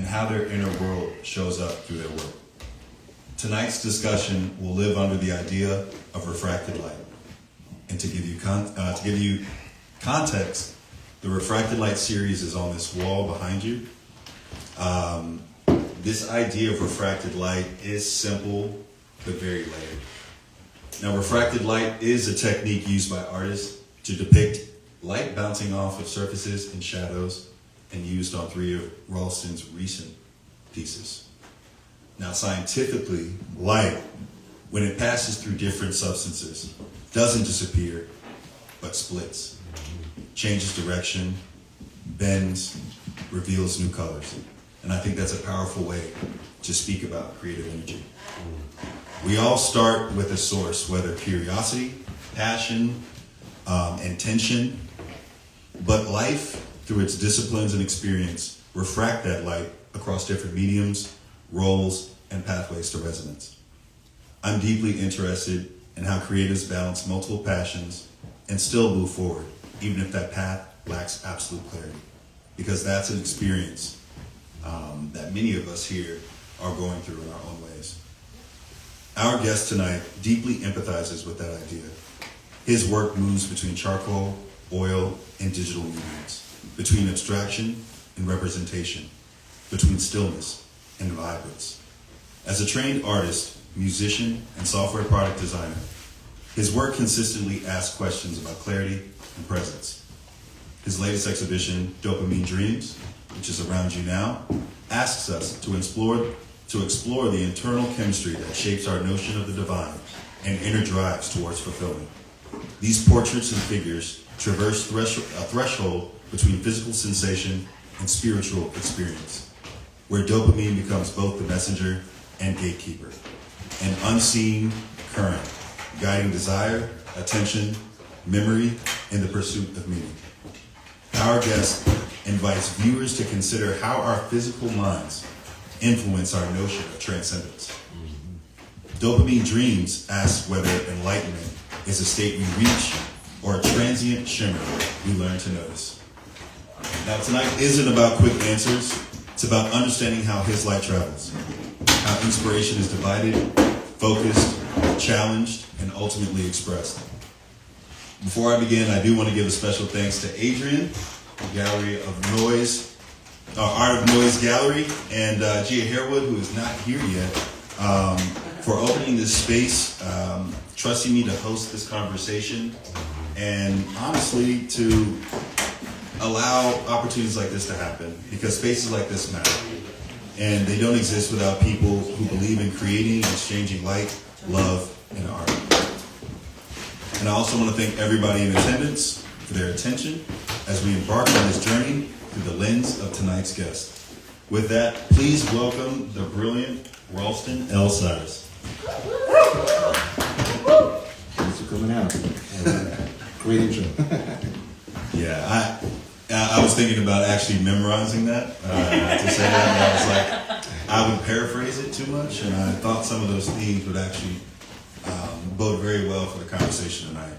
how their inner world shows up through their work. Tonight's discussion will live under the idea of refracted light. And to give you context, the Refracted Light series is on this wall behind you. This idea of refracted light is simple but very layered. Now, refracted light is a technique used by artists to depict light bouncing off of surfaces and shadows, and used on 3 of Ralston's recent pieces. Now, scientifically, light, when it passes through different substances, doesn't disappear, but splits, changes direction, bends, reveals new colors. And I think that's a powerful way to speak about creative energy. We all start with a source, whether curiosity, passion, intention, but life, through its disciplines and experience, refract that light across different mediums, roles, and pathways to resonance. I'm deeply interested in how creatives balance multiple passions and still move forward, even if that path lacks absolute clarity, because that's an experience that many of us here are going through in our own ways. Our guest tonight deeply empathizes with that idea. His work moves between charcoal, oil, and digital mediums, between abstraction and representation, between stillness and vibrance. As a trained artist, musician, and software product designer, his work consistently asks questions about clarity and presence. His latest exhibition, Dopamine Dreams, which is around you now, asks us to explore the internal chemistry that shapes our notion of the divine and inner drives towards fulfillment. These portraits and figures traverse a threshold between physical sensation and spiritual experience, where dopamine becomes both the messenger and gatekeeper, an unseen current guiding desire, attention, memory, and the pursuit of meaning. Our guest invites viewers to consider how our physical minds influence our notion of transcendence. Dopamine Dreams asks whether enlightenment is a state we reach or a transient shimmer we learn to notice. Now, tonight isn't about quick answers. It's about understanding how his light travels, how inspiration is divided, focused, challenged, and ultimately expressed. Before I begin, I do want to give a special thanks to Adrian, Gallery of Noise, Art of Noise Gallery, and Gia Harewood, who is not here yet, for opening this space, trusting me to host this conversation, and honestly to allow opportunities like this to happen, because spaces like this matter. And they don't exist without people who believe in creating and exchanging light, love, and art. And I also want to thank everybody in attendance for their attention as we embark on this journey through the lens of tonight's guest. With that, please welcome the brilliant Ralston Cyrus. Thanks for coming out. Great intro. Yeah, I was thinking about actually memorizing that to say that, and I was like, I would paraphrase it too much, and I thought some of those themes would actually bode very well for the conversation tonight.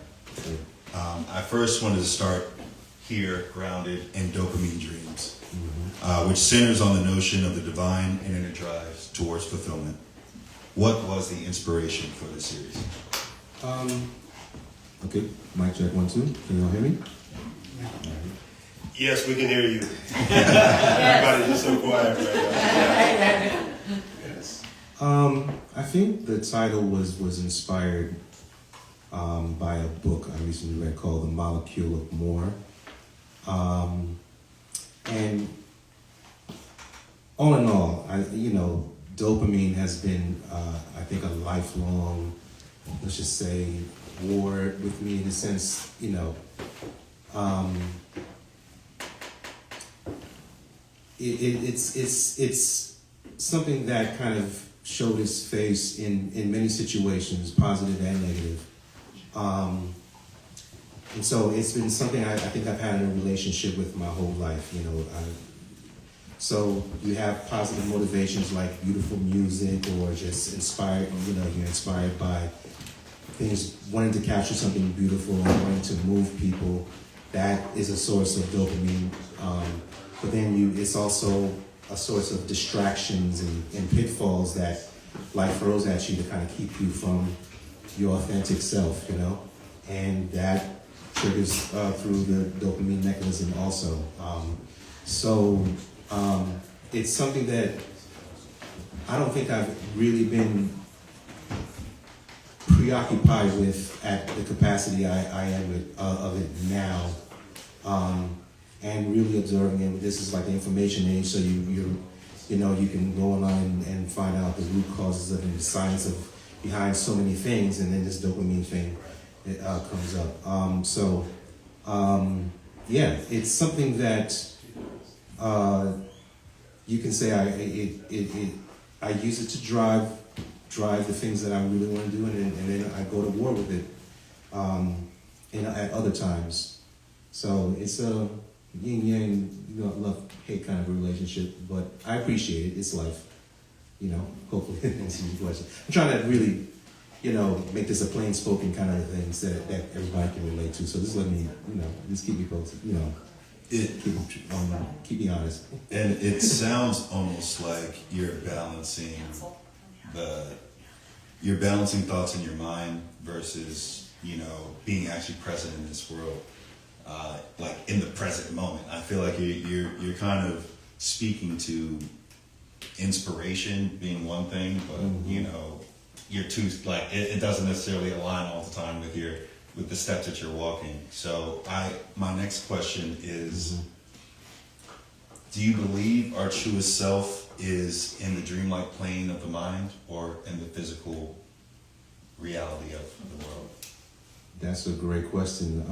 I first wanted to start here, grounded in Dopamine Dreams, which centers on the notion of the divine and inner drives towards fulfillment. What was the inspiration for this series? Okay, mic check 1, 2. Can y'all hear me? Yes, we can hear you. Everybody's just so quiet right now. Yes. I think the title was inspired by a book I recently read called The Molecule of More. And all in all, dopamine has been, I think, a lifelong, let's just say, war with me in the sense, it's something that kind of showed its face in many situations, positive and negative. And so it's been something I think I've had in a relationship with my whole life, So you have positive motivations like beautiful music or just inspired, you're inspired by things, wanting to capture something beautiful and wanting to move people. That is a source of dopamine. But then it's also a source of distractions and pitfalls that life throws at you to kind of keep you from your authentic self, you know? And that triggers through the dopamine mechanism also. It's something that I don't think I've really been preoccupied with at the capacity I am of it now, and really observing it. This is like the information age, so you can go online and find out the root causes of and the science of behind so many things, and then this dopamine thing comes up. Yeah, it's something that you can say I use it to drive the things that I really want to do, and then I go to war with it at other times. So it's a yin yang, love hate kind of relationship, but I appreciate it. It's life, Hopefully, that answers your question. I'm trying to really, make this a plain spoken kind of thing that everybody can relate to. So just let me, just keep me posted, keep me honest. And it sounds almost like you're balancing thoughts in your mind versus, being actually present in this world, like in the present moment. I feel like you're kind of speaking to inspiration being one thing, but you're too it doesn't necessarily align all the time with the steps that you're walking. So my next question is, do you believe our truest self is in the dreamlike plane of the mind or in the physical reality of the world? That's a great question.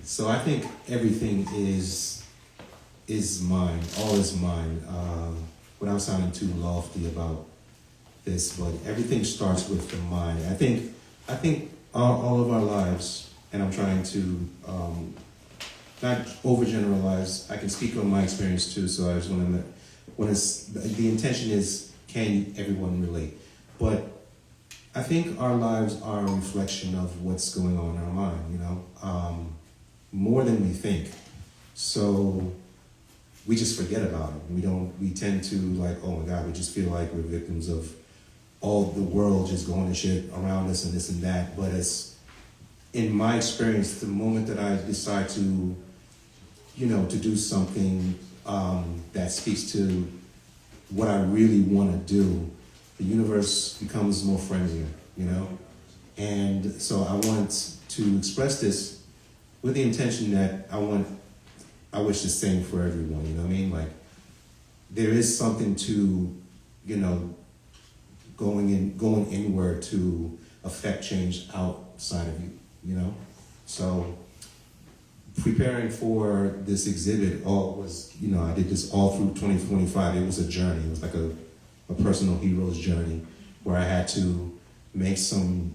So I think everything is mine. All is mine. Without sounding too lofty about this, but everything starts with the mind. I think all of our lives, and I'm trying to not overgeneralize. I can speak on my experience too. So I just want to. The intention is, can everyone relate? But I think our lives are a reflection of what's going on in our mind. More than we think. So we just forget about it. We tend to oh my God, we just feel like we're victims of all the world just going to shit around us and this and that. But in my experience, the moment that I decide to, to do something that speaks to what I really want to do, the universe becomes more friendlier, And so I want to express this with the intention that I wish the same for everyone, you know what I mean? Like, there is something to, going inward to affect change outside of you, So preparing for this exhibit I did this all through 2025. It was a journey. It was like a personal hero's journey where I had to make some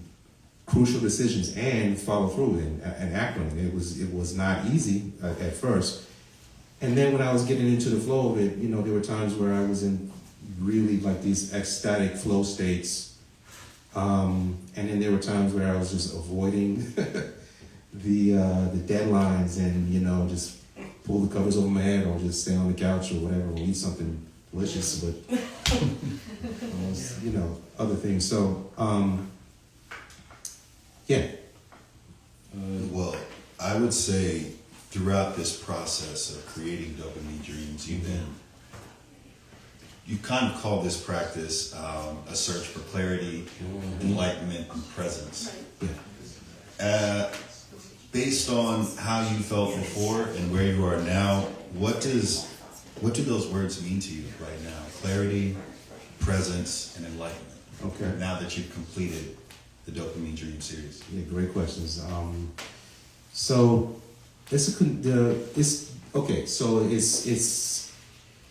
crucial decisions and follow through and act on it. It was not easy at first. And then when I was getting into the flow of it, there were times where I was in really these ecstatic flow states. And then there were times where I was just avoiding the deadlines and, just pull the covers over my head or just stay on the couch or whatever or eat something delicious, but other things. So, yeah. Well, I would say throughout this process of creating Dopamine Dreams, you kind of call this practice a search for clarity, enlightenment, and presence. Based on how you felt before and where you are now, what do those words mean to you right now? Clarity, presence, and enlightenment. Okay. Now that you've completed the Dopamine Dream series. Yeah, great questions. So it's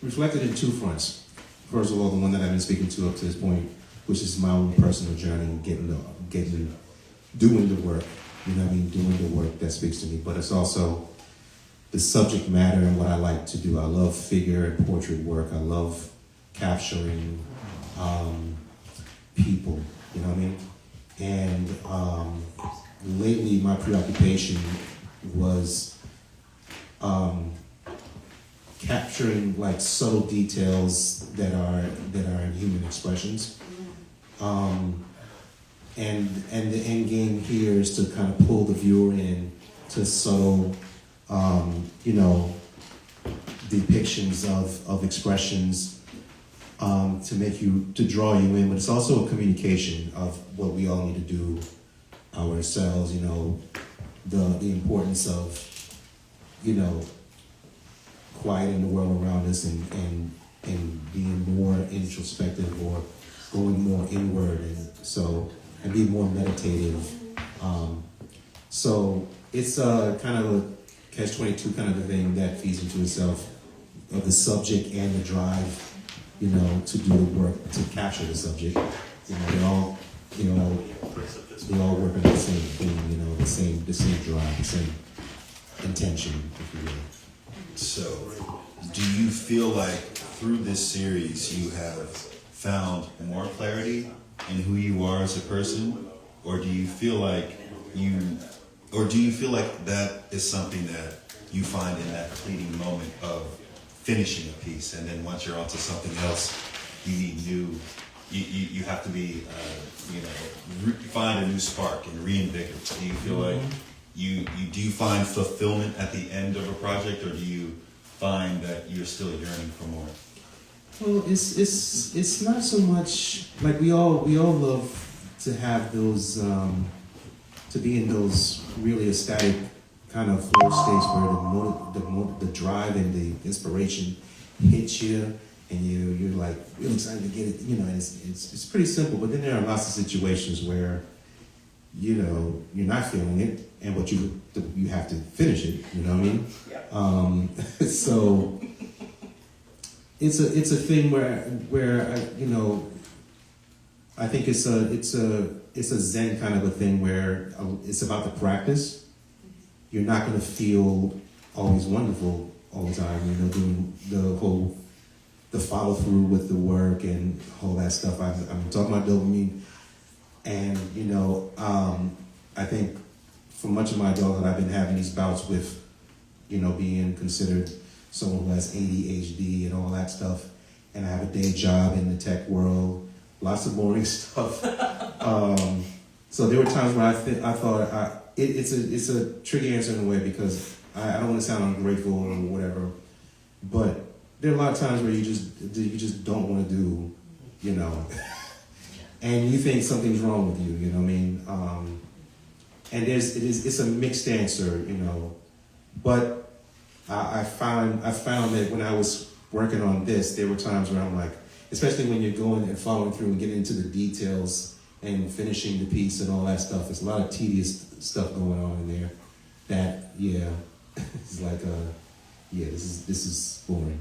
reflected in two fronts. First of all, the one that I've been speaking to up to this point, which is my own personal journey, doing the work. Doing the work that speaks to me. But it's also the subject matter and what I like to do. I love figure and portrait work. I love capturing people. You know what I mean? And lately, my preoccupation was capturing like subtle details that are in human expressions. And the end game here is to kind of pull the viewer in to subtle, depictions of expressions to draw you in. But it's also a communication of what we all need to do ourselves. The importance of quieting the world around us and being more introspective or going more inward and be more meditative. So it's a kind of a catch-22 kind of a thing that feeds into itself of the subject and the drive, to do the work to capture the subject. They all work on the same thing, the same drive, the same intention, if you will. So, do you feel like through this series you have found more clarity in who you are as a person, or do you feel like that is something that you find in that fleeting moment of finishing a piece, and then once you're onto something else, you need you have to be find a new spark and reinvigorate. Do you feel like you find fulfillment at the end of a project, or do you find that you're still yearning for more? Well, it's not so much like we all love to have those to be in those really ecstatic kind of flow states where the drive and the inspiration hits you, and you're like really excited to get it. And it's pretty simple. But then there are lots of situations where you're not feeling it, and but you have to finish it. You know what I mean? Yeah. So it's a thing where I think it's a Zen kind of a thing where it's about the practice. You're not going to feel always wonderful all the time. Doing the follow through with the work and all that stuff. I'm talking about dopamine, and I think for much of my adulthood I've been having these bouts with being considered someone who has ADHD and all that stuff, and I have a day job in the tech world, lots of boring stuff. So there were times when I thought it's a tricky answer in a way, because I don't want to sound ungrateful or whatever, but there are a lot of times where you just don't want to do, and you think something's wrong with you. You know what I mean? And it's a mixed answer, but I found that when I was working on this, there were times where I'm like, especially when you're going and following through and getting into the details and finishing the piece and all that stuff. There's a lot of tedious stuff going on in there that, it's like, this is boring.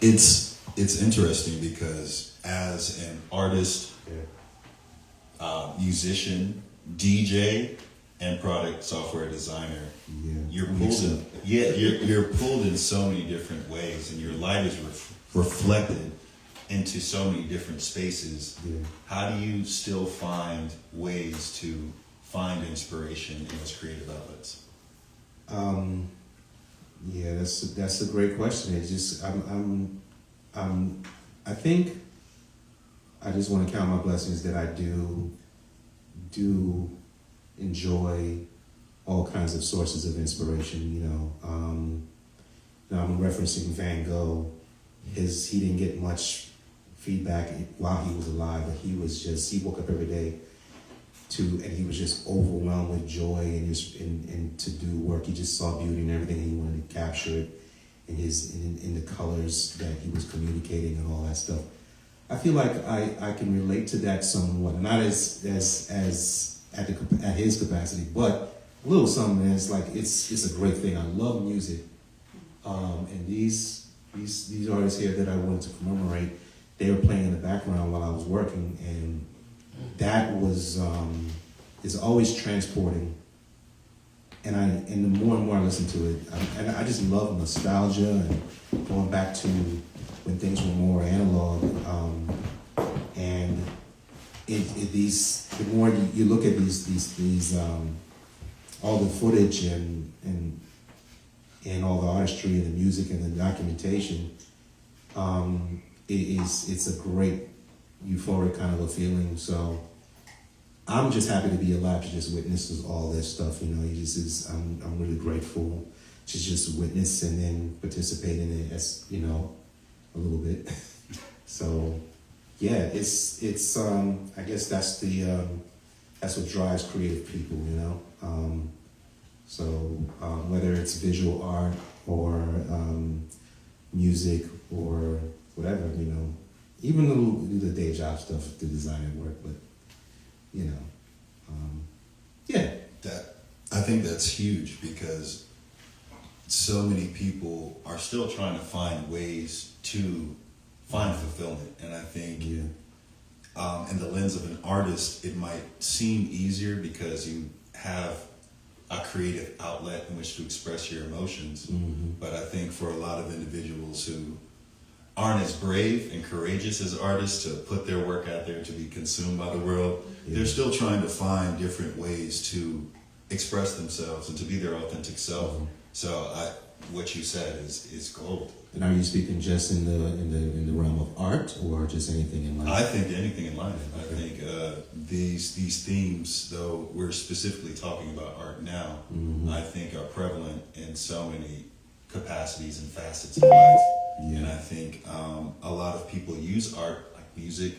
It's interesting because as an artist, musician, DJ, and product software designer, you're pulled in so many different ways, and your light is reflected into so many different spaces. How do you still find ways to find inspiration in those creative outlets? That's a great question. It's just I think I just want to count my blessings that I do enjoy all kinds of sources of inspiration. Now I'm referencing Van Gogh. He didn't get much feedback while he was alive, but he woke up every day and he was just overwhelmed with joy and to do work. He just saw beauty in everything, and he wanted to capture it in the colors that he was communicating and all that stuff. I feel like I can relate to that somewhat, not as at his capacity, but a little something. It's like it's a great thing. I love music, and these artists here that I wanted to commemorate, they were playing in the background while I was working, and that was is always transporting. And the more and more I listen to it, I just love nostalgia and going back to when things were more analog. And the more you look at these all the footage and all the artistry and the music and the documentation, it's a great euphoric kind of a feeling. So I'm just happy to be alive to just witness all this stuff. You know, I'm really grateful to just witness and then participate in it as, you know, a little bit. So yeah, it's I guess that's what drives creative people, you know. Whether it's visual art or music or whatever, you know, even the day job stuff, the design work, but you know, yeah. I think that's huge because so many people are still trying to find ways to find fulfillment, and I think in the lens of an artist, it might seem easier because you have a creative outlet in which to express your emotions. Mm-hmm. But I think for a lot of individuals who aren't as brave and courageous as artists to put their work out there to be consumed by the world, they're still trying to find different ways to express themselves and to be their authentic self. Mm-hmm. So what you said is gold. And are you speaking just in the realm of art or just anything in life? I think anything in life. I think these themes, though we're specifically talking about art now, Mm-hmm. I think are prevalent in so many capacities and facets of life. Yeah. And I think a lot of people use art, like music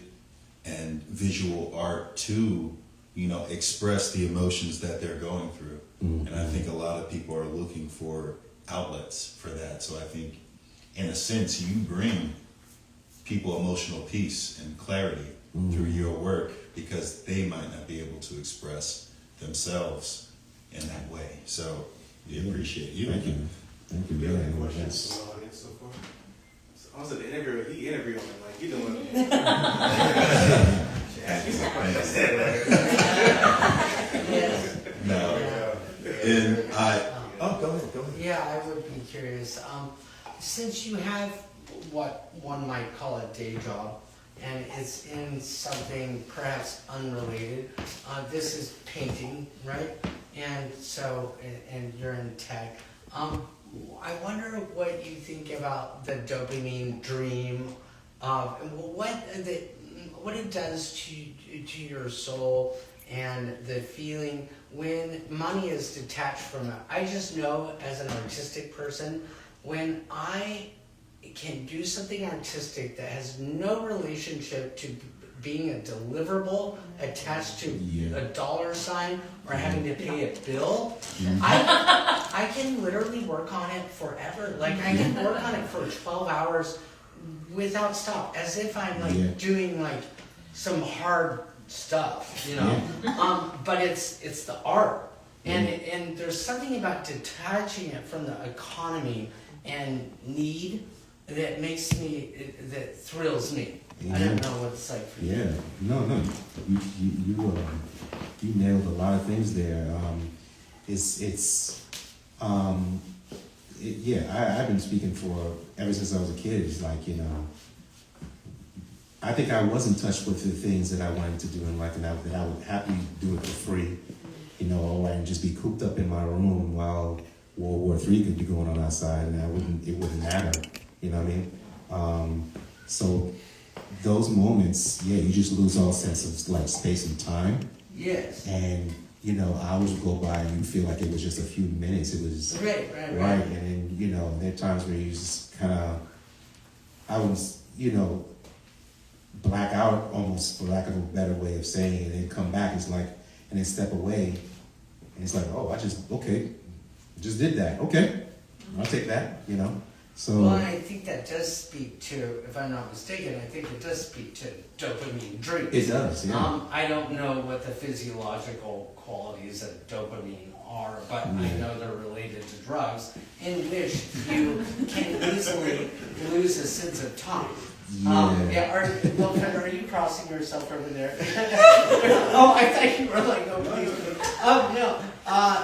and visual art, to, you know, express the emotions that they're going through. Mm-hmm. And I think a lot of people are looking for outlets for that. So I think, in a sense, you bring people emotional peace and clarity through your work because they might not be able to express themselves in that way. So we appreciate you. Thank you. Thank you. We have Yeah, any no, questions that's- from the audience so far? I was at the interview, he interviewed me, like, you doing it. Ask me some questions. No. And go ahead. Yeah, I would be curious. Since you have what one might call a day job, and it's in something perhaps unrelated, this is painting, right? And so, and you're in tech. I wonder what you think about the dopamine dream, and what it does to your soul and the feeling when money is detached from it. I just know as an artistic person, when I can do something artistic that has no relationship to being a deliverable attached to a dollar sign or having to pay a bill, I can literally work on it forever. Like I can work on it for 12 hours without stop, as if I'm like doing like some hard stuff, you know. But it's the art, and there's something about detaching it from the economy and need that makes me, that thrills me. I don't know what it's like for you. Yeah, no, you nailed a lot of things there. I've been speaking for ever since I was a kid. It's like, you know, I think I was in touch with the things that I wanted to do in life, and that I would happily do it for free, you know, or I'd just be cooped up in my room while World War III could be going on outside, and it wouldn't matter, you know what I mean? So those moments, you just lose all sense of like space and time. Yes. And you know, hours would go by and you feel like it was just a few minutes. It was right. And then, you know, there are times where you just kind of, I was, you know, black out almost, for lack of a better way of saying it, and then come back. It's like, and then step away, and it's like, oh, I just did that. Okay, I'll take that. You know. So. Well, and I think that does speak to, if I'm not mistaken, I think it does speak to dopamine dreams. It does, yeah. I don't know what the physiological qualities of dopamine are, but I know they're related to drugs, in which you can easily lose a sense of time. Are you crossing yourself over there? Oh, I thought you were like, oh, please. Oh, no.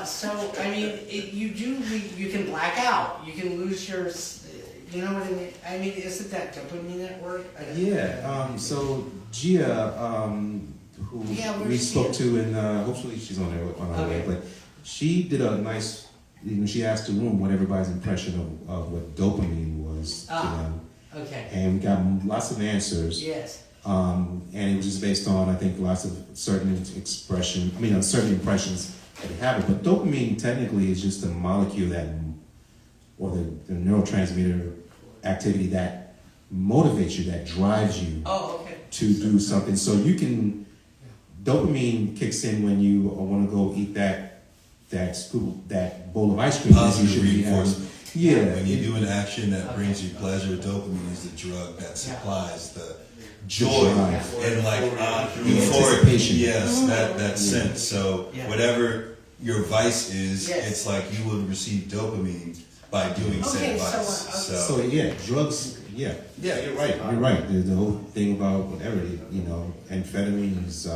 So, I mean, you can black out. You can lose your, you know what I mean? I mean, isn't that dopamine at work? So Gia, who we spoke to, and hopefully she's on her way, but she did a nice, she asked the room what everybody's impression of what dopamine was to them. Okay. And we got lots of answers. Yes. And it was just based on, I think, lots of certain certain impressions that they have it. But dopamine technically is just a molecule that, or the neurotransmitter activity that motivates you, that drives you to do something. So you can, dopamine kicks in when you want to go eat that bowl of ice cream. That you should be having. Yeah. When you do an action that brings you pleasure, dopamine is the drug that supplies the joy and like euphoric. Yes, that sense. So whatever your vice is, it's like you would receive dopamine by doing said vice. So yeah, drugs. Yeah, you're right. You're right. The whole thing about whatever, amphetamines,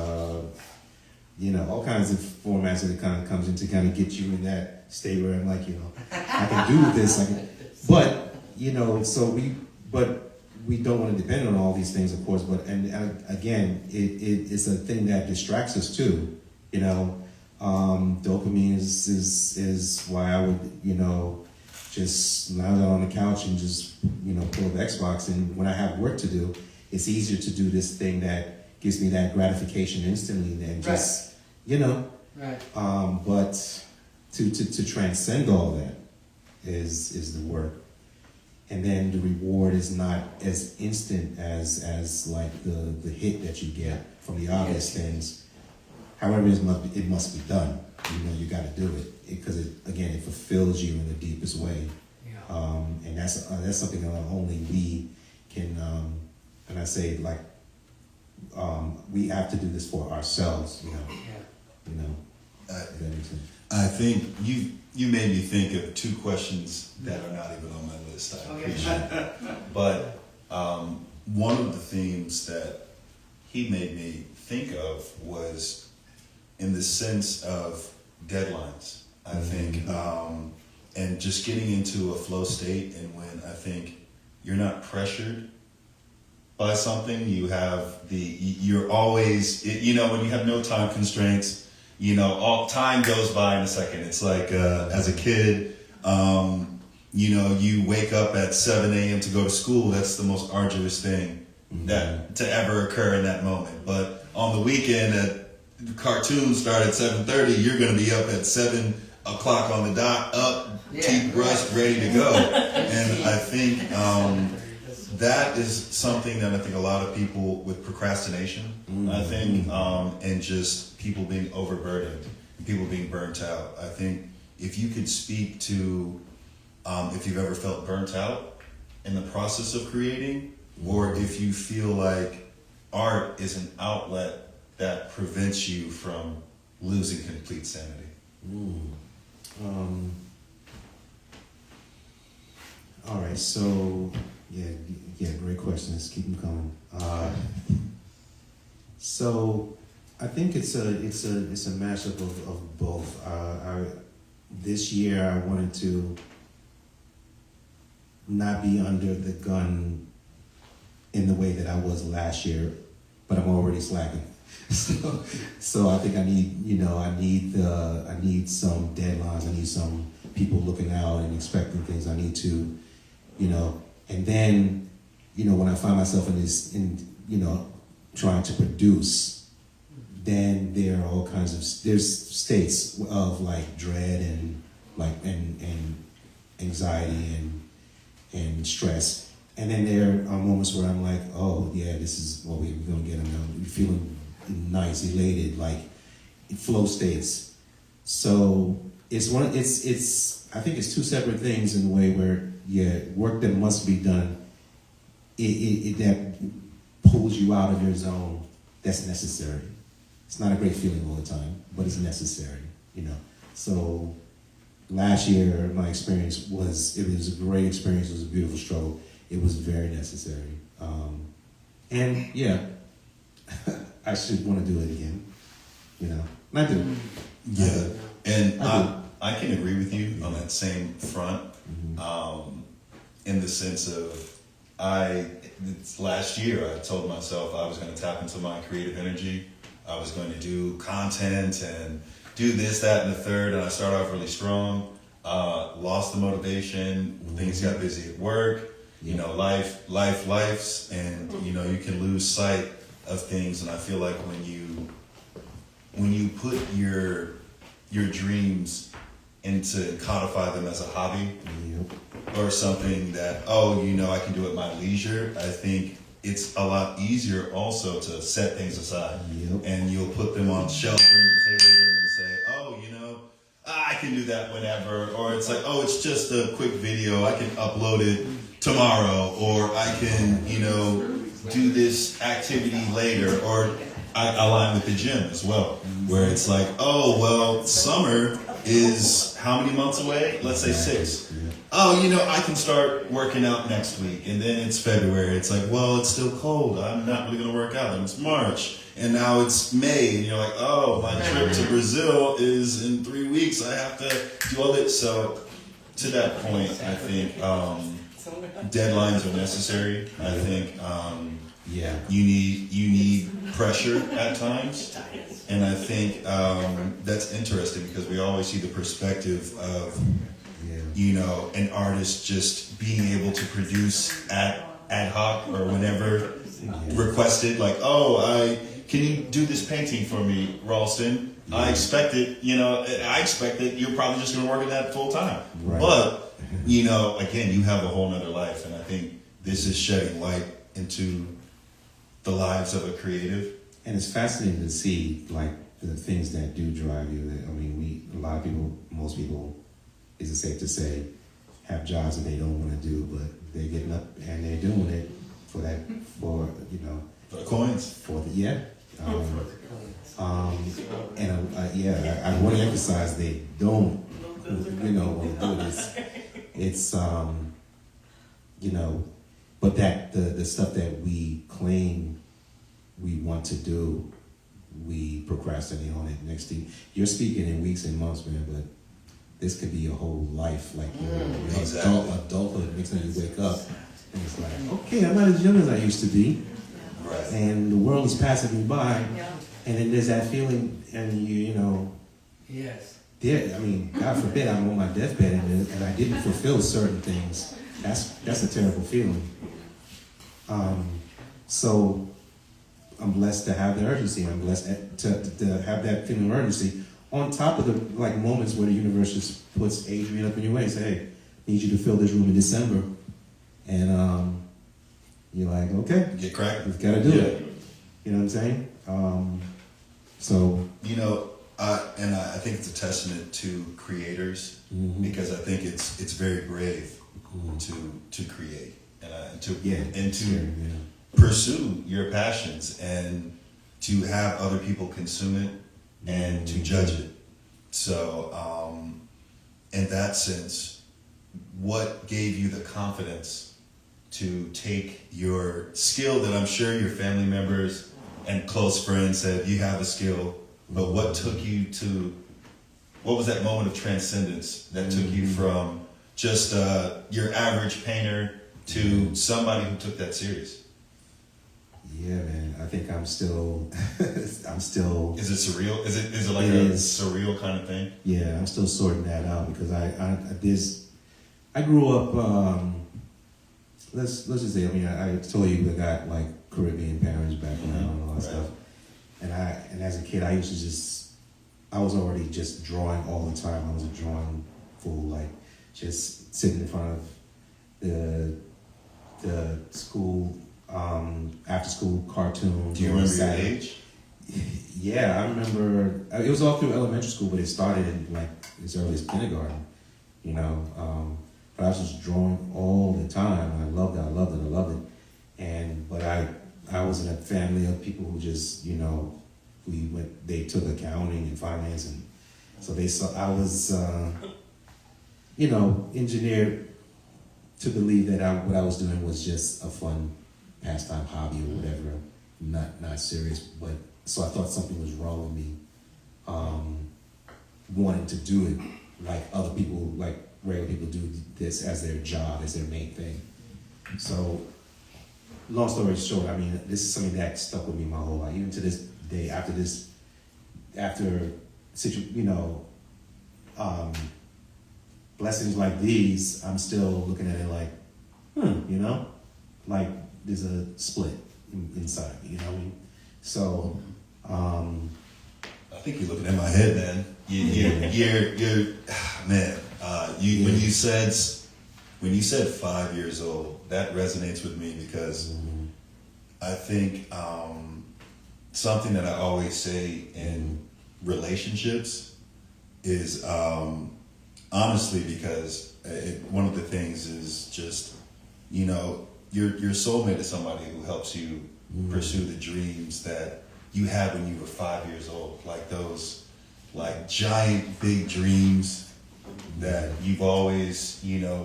all kinds of formats that it kind of comes in to kind of get you in that state where I'm like, I can do this. But we don't want to depend on all these things, of course. But again, it's a thing that distracts us too. Dopamine is why I would just lounge out on the couch and just pull up Xbox. And when I have work to do, it's easier to do this thing that gives me that gratification instantly than just Right. But to transcend all that is the work. And then the reward is not as instant as like the hit that you get from the obvious things. However, it must be done. You got to do it because it fulfills you in the deepest way. Yeah. And that's something that only we can. And I say like we have to do this for ourselves. If that makes sense. I think you made me think of two questions that are not even on my list. I appreciate it. But one of the themes that he made me think of was in the sense of deadlines. I think, and just getting into a flow state, and when I think you're not pressured by something, you're always, when you have no time constraints. All time goes by in a second. It's like as a kid, you wake up at 7 a.m. to go to school. That's the most arduous thing that to ever occur in that moment. But on the weekend, the cartoons start at 7:30. You're going to be up at 7 o'clock on the dot, teeth brushed, ready to go. And I think that is something that I think a lot of people with procrastination, I think, and just people being overburdened, people being burnt out. I think if you could speak to if you've ever felt burnt out in the process of creating, or if you feel like art is an outlet that prevents you from losing complete sanity. All right, so yeah, great questions. Keep them coming. So I think it's a mashup of both. This year I wanted to not be under the gun in the way that I was last year, but I'm already slacking. So I think I need some deadlines. I need some people looking out and expecting things. I need to, and then, when I find myself trying to produce, then there are all kinds of, there's states of like dread and anxiety and stress. And then there are moments where I'm like, oh yeah, this is what we're gonna get. I'm feeling nice, elated, like flow states. So I think it's two separate things in a way where, work that must be done, it that pulls you out of your zone, that's necessary. It's not a great feeling all the time, but it's necessary, So last year, my experience was a great experience. It was a beautiful struggle. It was very necessary. And yeah, I should want to do it again, And I do. Yeah, and I can agree with you on that same front, in the sense of last year I told myself I was going to tap into my creative energy. I was going to do content and do this, that, and the third, and I started off really strong. Lost the motivation. Things got busy at work. You know, life's, and you know, you can lose sight of things. And I feel like when you put your dreams into codify them as a hobby or something that, oh, you know, I can do at my leisure, I think it's a lot easier also to set things aside. And you'll put them on shelf, bring them, table them, and say, oh, you know, I can do that whenever. Or it's like, oh, it's just a quick video, I can upload it tomorrow, or I can, you know, do this activity later. Or I align with the gym as well, where it's like, oh, well, summer is how many months away? Let's say 6. Oh, you know, I can start working out next week. And then it's February. It's like, well, it's still cold. I'm not really going to work out. And it's March. And now it's May. And you're like, oh, my trip to Brazil is in 3 weeks. I have to do all this. So to that point, I think deadlines are necessary. I think you need pressure at times. And I think that's interesting because we always see the perspective of, you know, an artist just being able to produce ad hoc or whenever requested, like, oh, can you do this painting for me, Ralston? I expect it, you know, you're probably just going to work at that full time. Right. But, you know, again, you have a whole nother life. And I think this is shedding light into the lives of a creative. And it's fascinating to see, like, the things that do drive you. I mean, a lot of people, most people, is it safe to say, have jobs that they don't want to do, but they're getting up and they're doing it for you know, for the coins. I want to emphasize they don't, you know, want to do it. It's you know, but that the stuff that we claim we want to do, we procrastinate on it. Next thing, you're speaking in weeks and months, man, but this could be your whole life, like adulthood. Next time you wake up, and it's like, okay, I'm not as young as I used to be, right. And the world is passing me by, and then there's that feeling, and you know, I mean, God forbid I'm on my deathbed and I didn't fulfill certain things. That's a terrible feeling. So I'm blessed to have the urgency. I'm blessed to have that feeling of urgency. On top of the like moments where the universe just puts Adrian up in your way and say, hey, I need you to fill this room in December. And you're like, okay. Get cracking. We've got to do it. You know what I'm saying? So. You know, I think it's a testament to creators because I think it's very brave to create and to pursue your passions and to have other people consume it and to judge it. So, in that sense, what gave you the confidence to take your skill that I'm sure your family members and close friends said you have a skill, but what was that moment of transcendence that took you from just your average painter to somebody who took that serious? Yeah, man. I think I'm still. Is it surreal? Is it like a surreal kind of thing? Yeah, I'm still sorting that out because I grew up. Let's just say, I mean, I told you I got like Caribbean parents background and all that stuff, and as a kid I used to I was already just drawing all the time. I was a drawing fool, like just sitting in front of the school. After school cartoons. Do you remember your age? Yeah, I remember. It was all through elementary school, but it started in like as early as kindergarten. You know, but I was just drawing all the time. I loved it. But I was in a family of people who just, you know, they took accounting and finance, and so I was, you know, engineered to believe that what I was doing was just a fun pastime, hobby, or whatever, not serious. But so I thought something was wrong with me, wanting to do it like other people, like regular people do this as their job, as their main thing. So, long story short, I mean, this is something that stuck with me my whole life, even to this day. After blessings like these, I'm still looking at it like, like there's a split inside, you know what I mean? So, I think you're looking at my head, man. You're man. When you said 5 years old, that resonates with me because I think something that I always say in relationships is honestly because one of the things is just your soulmate is somebody who helps you pursue the dreams that you had when you were 5 years old, like those giant big dreams that you've always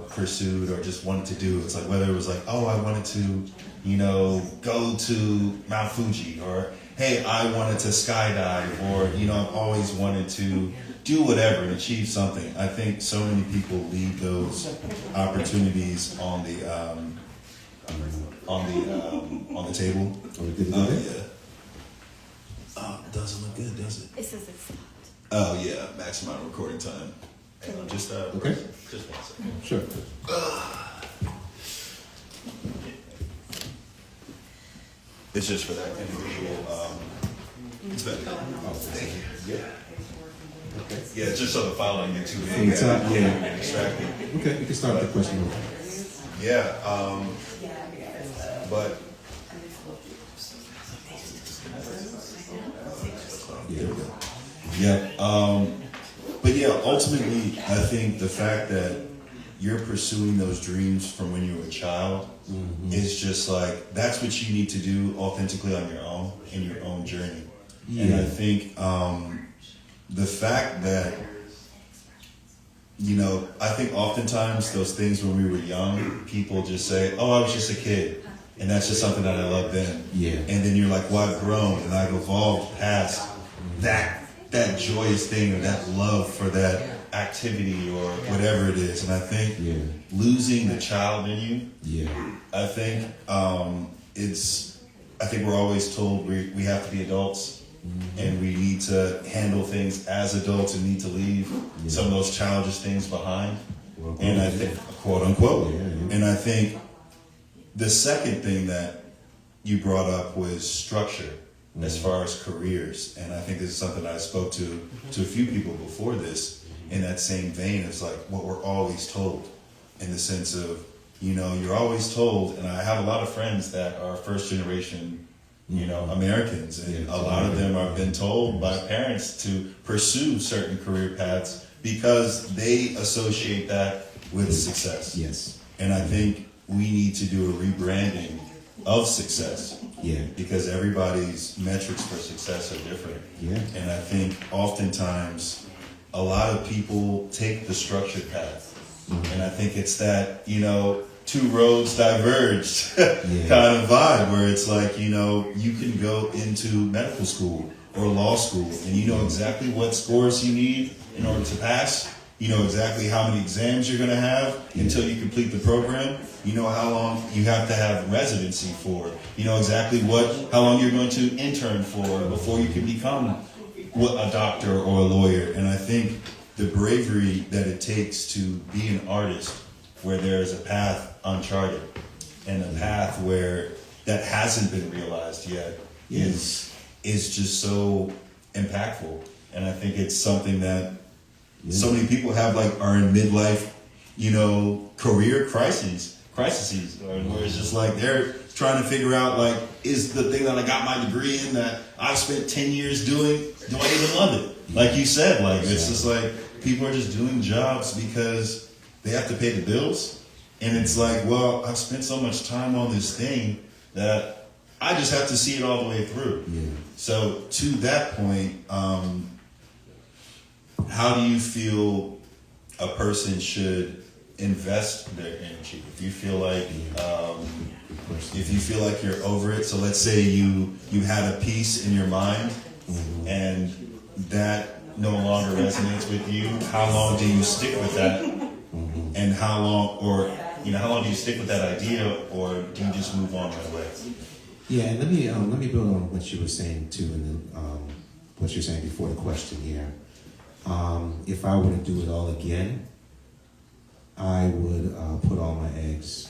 pursued or just wanted to do. It's like whether it was like, oh, I wanted to go to Mount Fuji, or hey, I wanted to skydive, or I've always wanted to do whatever and achieve something. I think so many people leave those opportunities on the table. Yeah. Oh, it doesn't look good, does it? It says it's stopped. Oh yeah, maximum recording time. Hang on, just Okay. just 1 second. Sure. It's just for that individual. It's better. Oh, thank you. Yeah. Okay. Yeah, it's just so the file don't get too big. Anytime, yeah. And distracting. Okay, you can start with the question. Yeah. But Yeah, there we go. yeah. But yeah, ultimately, I think the fact that you're pursuing those dreams from when you were a child is just like, that's what you need to do authentically on your own, in your own journey. Yeah. And I think the fact that, I think oftentimes those things when we were young, people just say, oh, I was just a kid. And that's just something that I loved then. Yeah. And then you're like, well, I've grown and I've evolved past that joyous thing or that love for that activity or whatever it is. And I think losing the child in you, I think I think we're always told we have to be adults and we need to handle things as adults and need to leave some of those childish things behind. And I think, quote unquote. And I think the second thing that you brought up was structure as far as careers. And I think this is something I spoke to a few people before this in that same vein. It's like what we're always told in the sense of, you're always told, and I have a lot of friends that are first generation, Americans, and a lot of them have been told by parents to pursue certain career paths because they associate that with success. Yes. And I think we need to do a rebranding of success. Yeah. Because everybody's metrics for success are different. Yeah. And I think oftentimes a lot of people take the structured path. And I think it's that, two roads diverged kind of vibe where it's like, you can go into medical school or law school and you know exactly what scores you need in order to pass. You know exactly how many exams you're going to have until you complete the program. You know how long you have to have residency for. You know exactly how long you're going to intern for before you can become a doctor or a lawyer. And I think the bravery that it takes to be an artist where there is a path uncharted and a path where that hasn't been realized yet is just so impactful. And I think it's something that so many people are in midlife, career crises, where it's just like they're trying to figure out is the thing that I got my degree in that I've spent 10 years doing, do I even love it? Like you said, it's just like people are just doing jobs because they have to pay the bills. And it's like, well, I've spent so much time on this thing that I just have to see it all the way through. Yeah. So to that point, how do you feel a person should invest their energy? If you feel like you're over it, so let's say you had a piece in your mind and that no longer resonates with you, how long do you stick with that? And how long do you stick with that idea, or do you just move on right away? Yeah, and let me build on what you were saying too, and then what you're saying before the question here. If I were to do it all again, I would put all my eggs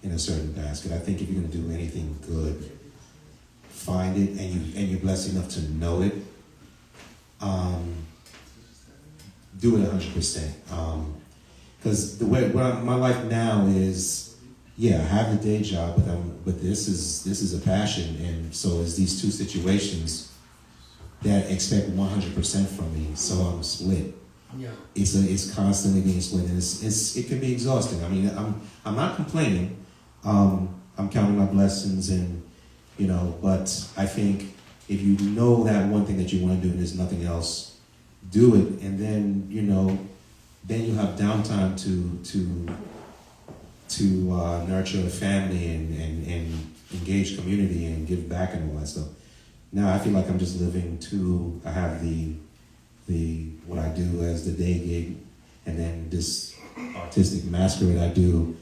in a certain basket. I think if you're going to do anything good, find it, and you're blessed enough to know it. Do it 100%. Because the way my life now is, yeah, I have the day job, but this is a passion, and so it's these two situations that expect 100% from me. So I'm split. Yeah. It's constantly being split, and it can be exhausting. I mean, I'm not complaining. I'm counting my blessings, and but I think if you know that one thing that you want to do and there's nothing else, do it, and then then you have downtime to nurture a family and engage community and give back and all that stuff. Now I feel like I'm just living to. I have the what I do as the day gig, and then this artistic masquerade I do.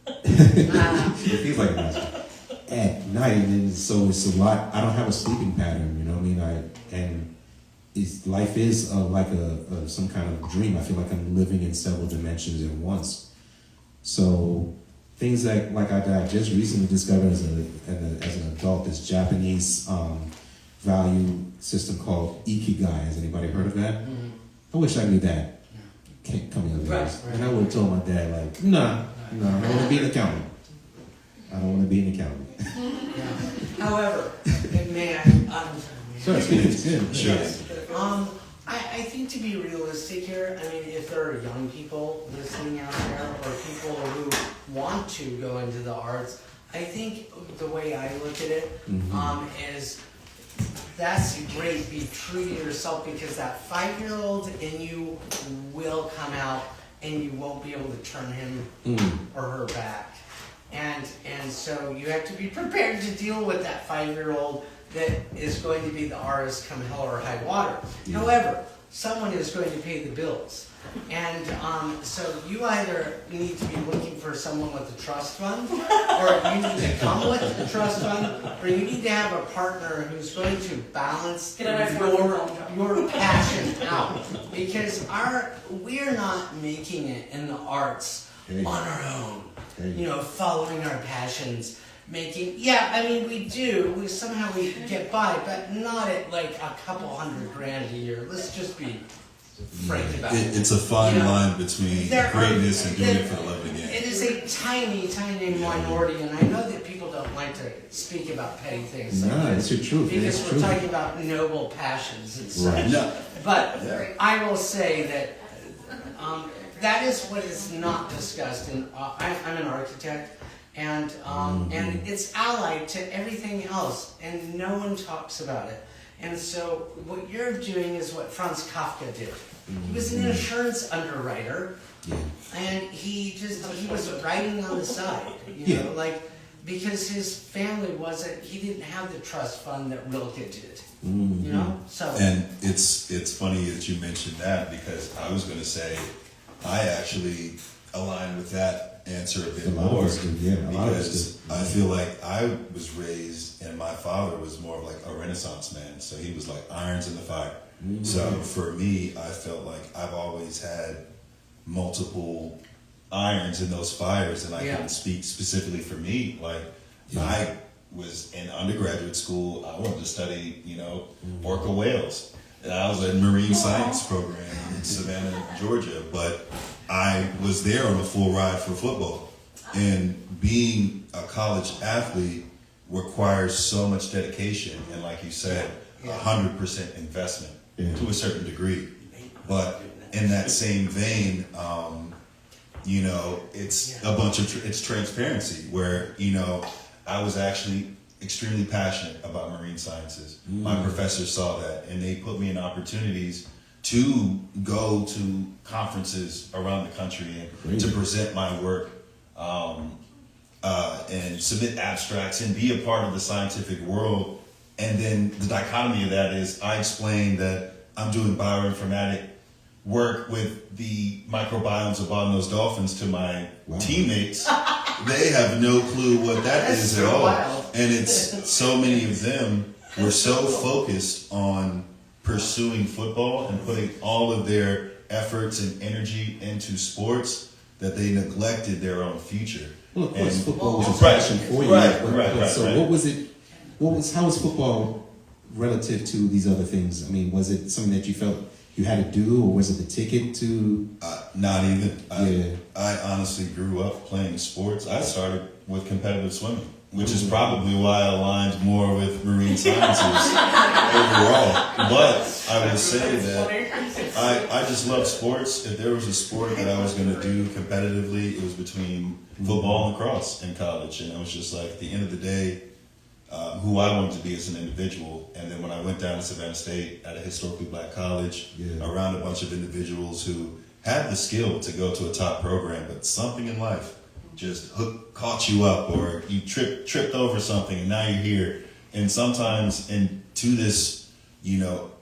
It feels like a masquerade at night, and then so it's a lot. I don't have a sleeping pattern, you know what I mean? Life is like some kind of dream. I feel like I'm living in several dimensions at once. So things that I just recently discovered as an adult, this Japanese value system called Ikigai. Has anybody heard of that? Mm-hmm. I wish I knew that. Can't come in other ways. And I would have told my dad, like, no, I don't want to be an accountant. I don't want to be an accountant. Yeah. However, may I? Sure. Yes. I think to be realistic here, I mean, if there are young people listening out there or people who want to go into the arts, I think the way I look at it is that's great. Be true to yourself, because that 5-year-old in you will come out and you won't be able to turn him or her back. And so you have to be prepared to deal with that 5-year-old that is going to be the artist come hell or high water. Yeah. However, someone is going to pay the bills. And so you either need to be looking for someone with a trust fund, or you need to come with a trust fund, or you need to have a partner who's going to balance your passion out. Because we're not making it in the arts on our own. Following our passions. I mean, we do. We get by, but not at like a couple $100,000 a year. Let's just be frank about it. It's a fine line between greatness and doing it for the love of the game. It is a tiny, tiny minority, and I know that people don't like to speak about petty things. No, it's the truth. Because we're talking about noble passions and such. Right. No. But I will say that that is what is not discussed. I'm an architect. And it's allied to everything else, and no one talks about it. And so what you're doing is what Franz Kafka did. He was an insurance underwriter, and he was writing on the side, because his family he didn't have the trust fund that Rilke did, So. And it's funny that you mentioned that, because I was going to say I actually align with that answer a bit more, because I feel like I was raised, and my father was more of like a Renaissance man, so he was like irons in the fire. So for me, I felt like I've always had multiple irons in those fires, and I can speak specifically for me. Like I was in undergraduate school, I wanted to study, orca whales, and I was in marine science program in Savannah, Georgia, but I was there on a full ride for football. And being a college athlete requires so much dedication, and like you said, 100% investment to a certain degree. But in that same vein, it's a bunch of it's transparency, where I was actually extremely passionate about marine sciences. My professors saw that, and they put me in opportunities to go to conferences around the country and to present my work, and submit abstracts and be a part of the scientific world. And then the dichotomy of that is I explain that I'm doing bioinformatic work with the microbiomes of bottlenose dolphins to my teammates. They have no clue what that is at all. And it's so many of them were so focused on pursuing football and putting all of their efforts and energy into sports that they neglected their own future. Well, of course, And- football was a Right, passion for you. right, but- right, but right, So right. what was it? How was football relative to these other things? I mean, was it something that you felt you had to do, or was it the ticket to? Not even. Yeah. I honestly grew up playing sports. I started with competitive swimming, which is probably why I aligned more with marine sciences overall. But I would say that I just love sports. If there was a sport that I was going to do competitively, it was between football and lacrosse in college. And it was just like, at the end of the day, who I wanted to be as an individual. And then when I went down to Savannah State at a historically black college, around a bunch of individuals who had the skill to go to a top program, but something in life just caught you up, or you tripped over something, and now you're here. And sometimes into this,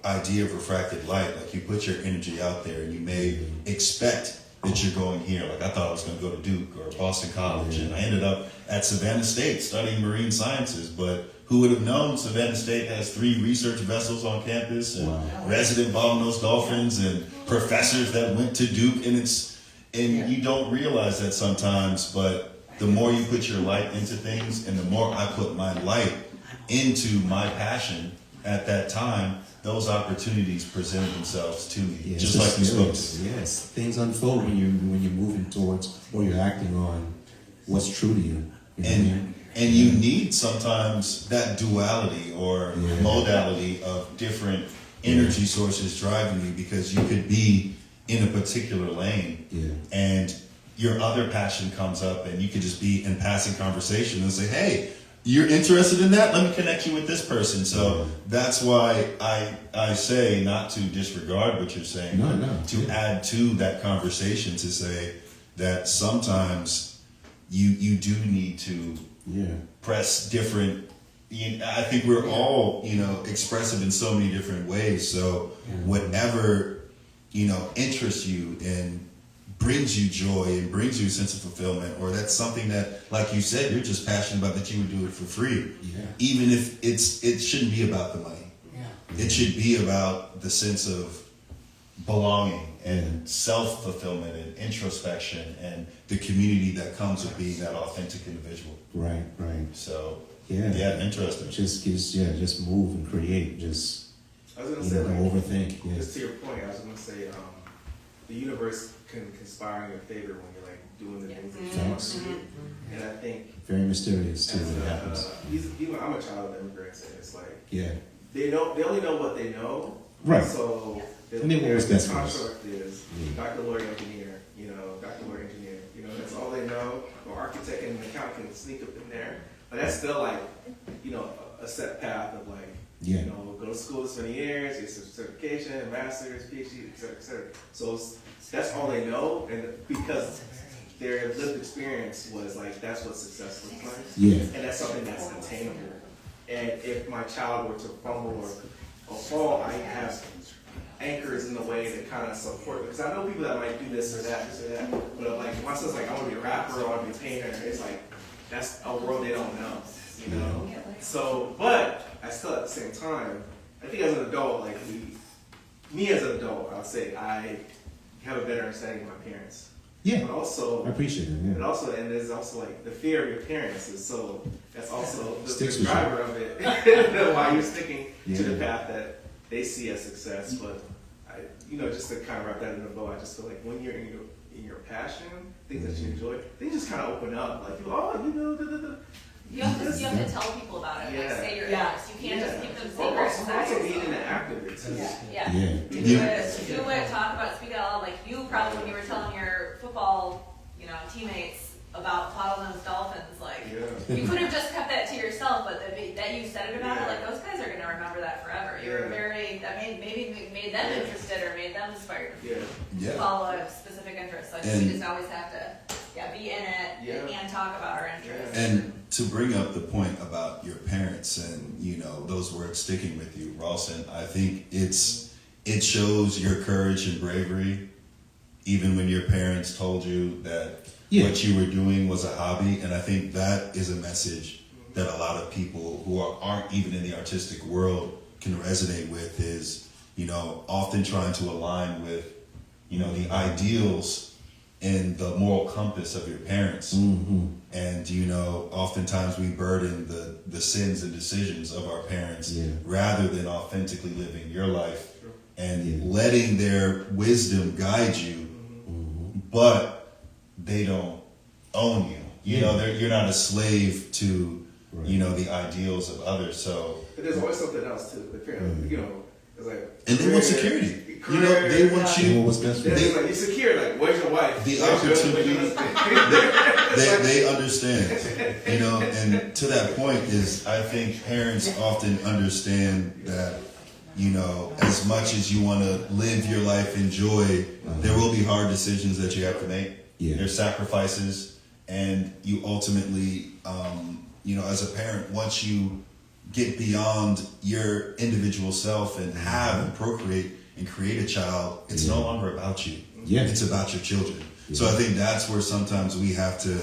idea of refracted light, like you put your energy out there, and you may expect that you're going here. Like I thought I was going to go to Duke or Boston College, and I ended up at Savannah State studying marine sciences. But who would have known Savannah State has 3 research vessels on campus, and resident bottlenose dolphins, and professors that went to Duke, and you don't realize that sometimes. But the more you put your light into things, and the more I put my light into my passion at that time, those opportunities presented themselves to me, Yeah, just like you spoke to. Yes, things unfold when you're moving towards, or you're acting on what's true to you. You know what I mean? And you need sometimes that duality or modality of different energy sources driving you, because you could be in a particular lane and your other passion comes up, and you could just be in passing conversation and say, hey, you're interested in that? Let me connect you with this person. So that's why I say not to disregard what you're saying, to add to that conversation, to say that sometimes you do need to press different. I think we're all expressive in so many different ways. So whatever interests you and brings you joy and brings you a sense of fulfillment, or that's something that, like you said, you're just passionate about, that you would do it for free, even if it shouldn't be about the money. It should be about the sense of belonging and self-fulfillment and introspection and the community that comes with being that authentic individual. Right. So interesting. Just move and create. Just I was gonna say, don't overthink. Just to your point, I was gonna say, the universe can conspire in your favor when you're like doing the things that you want to do. And I think Very mysterious too. as What happens? I'm a child of immigrants, and it's like they only know what they know. Right. So And they want what's the best for us. construct is doctor, lawyer, engineer. Doctor, lawyer, engineer. That's all they know. Or architect and an accountant can sneak up in there, but that's still like a set path of like. Go to school this many years, get some certification, master's, PhD, et cetera. So that's all they know, and because their lived experience was like, that's what success looks like. And that's something that's attainable. And if my child were to fumble or fall, I have anchors in the way to kind of support, because I know people that might do this or that, but I'm like, my son's like, I want to be a rapper, I want to be a painter. It's like, that's a world they don't know. So, but I still at the same time, I think as an adult, like me as an adult, I'll say I have a better understanding of my parents. But also, I appreciate it. But also, and there's also like the fear of your parents is so, that's also the with driver of it. Why you're sticking to the path that they see as success. But just to kind of wrap that in a bow, I just feel like when you're in your passion, things that you enjoy, they just kind of open up. Like, You have to tell people about it. Like, say your interest. You can't just keep them secret. Also being in the active too. Do it, talk about it, speak out loud. Like you probably, when you were telling your football, teammates about bottlenose dolphins, like you could have just kept that to yourself, but that you said it about it, like those guys are gonna remember that forever. You were maybe made them interested or made them inspired to follow a specific interest. So I think we just always have to be in it and talk about our interests. And to bring up the point about your parents and those words sticking with you, Ralston, I think it shows your courage and bravery, even when your parents told you that what you were doing was a hobby. And I think that is a message that a lot of people who aren't even in the artistic world can resonate with. Is often trying to align with, the ideals and the moral compass of your parents. Mm-hmm. And, oftentimes we burden the sins and decisions of our parents rather than authentically living your life and letting their wisdom guide you, but they don't own you. You're not a slave to, the ideals of others. So, but there's always something else too. The parents, it's like, and they want security. They want you. What's best for like you're secure. Like, where's your wife? The opportunity. they understand. And to that point is, I think parents often understand that, as much as you want to live your life, enjoy, there will be hard decisions that you have to make. Yeah. There's sacrifices, and you ultimately, as a parent, once you get beyond your individual self and have and procreate and create a child, it's no longer about you. Yeah. It's about your children. So I think that's where sometimes we have to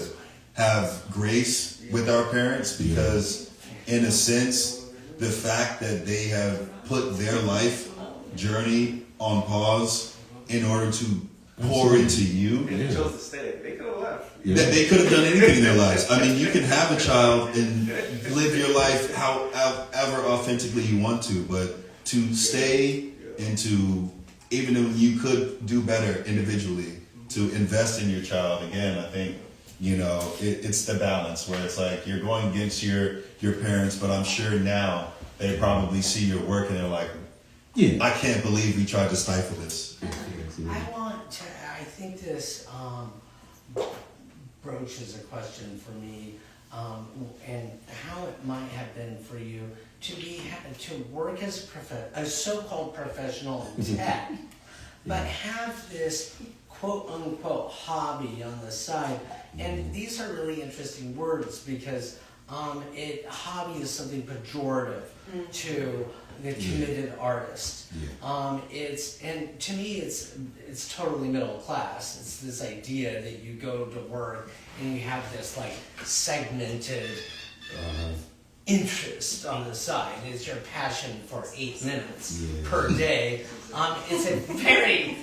have grace with our parents, because in a sense, the fact that they have put their life journey on pause in order to pour into you. And they chose to stay. They could have left. That they could have done anything in their lives. I mean, you can have a child and live your life however authentically you want to, but to stay and to, even though you could do better individually, to invest in your child, again, I think, it's the balance where it's like you're going against your parents, but I'm sure now they probably see your work and they're like, I can't believe we tried to stifle this. I think this broaches a question for me, and how it might have been for you to work as a so-called professional in tech, but have this quote-unquote hobby on the side. And these are really interesting words, because hobby is something pejorative to the committed artist. And to me, it's totally middle class. It's this idea that you go to work and you have this like segmented interest on the side. It's your passion for 8 minutes per day. It's a very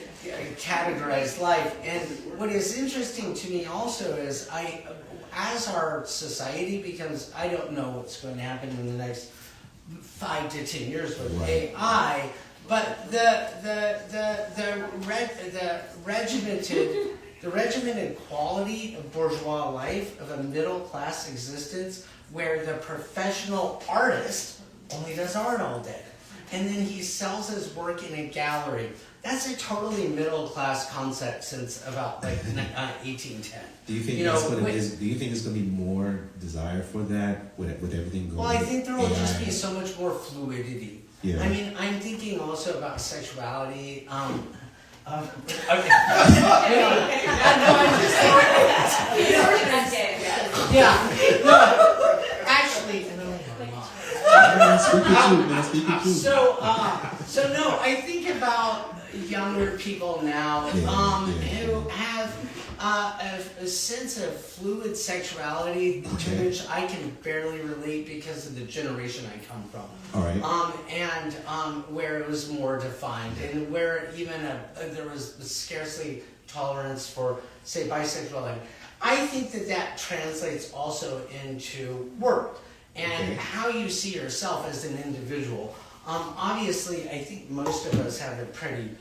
categorized life. And what is interesting to me also is as our society becomes, I don't know what's going to happen in the next 5 to 10 years with AI, but the regimented quality of bourgeois life, of a middle class existence, where the professional artist only does art all day, and then he sells his work in a gallery. That's a totally middle class concept since about 1810. Do you think do you think there's going to be more desire for that with everything going? Well, I think there will just be so much more fluidity. Yeah. I mean, I'm thinking also about sexuality. Actually, so no, I think about younger people now who have a sense of fluid sexuality to which I can barely relate because of the generation I come from. All right. And where it was more defined, and where even there was scarcely tolerance for, say, bisexuality. I think that translates also into work and how you see yourself as an individual. Obviously, I think most of us have a pretty,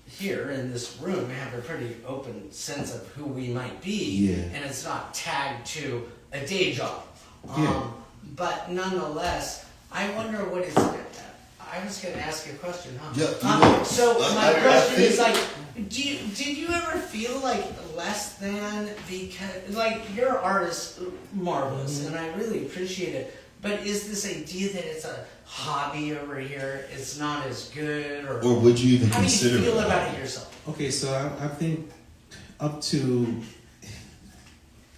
here in this room, have a pretty open sense of who we might be, and it's not tagged to a day job. But nonetheless, I wonder what it's. I was going to ask you a question, huh? Yeah. So my question is like, did you ever feel like less than because your art is marvelous and I really appreciate it, but is this idea that it's a hobby over here, it's not as good, or would you even how consider do you feel about it yourself? Okay, so I think up to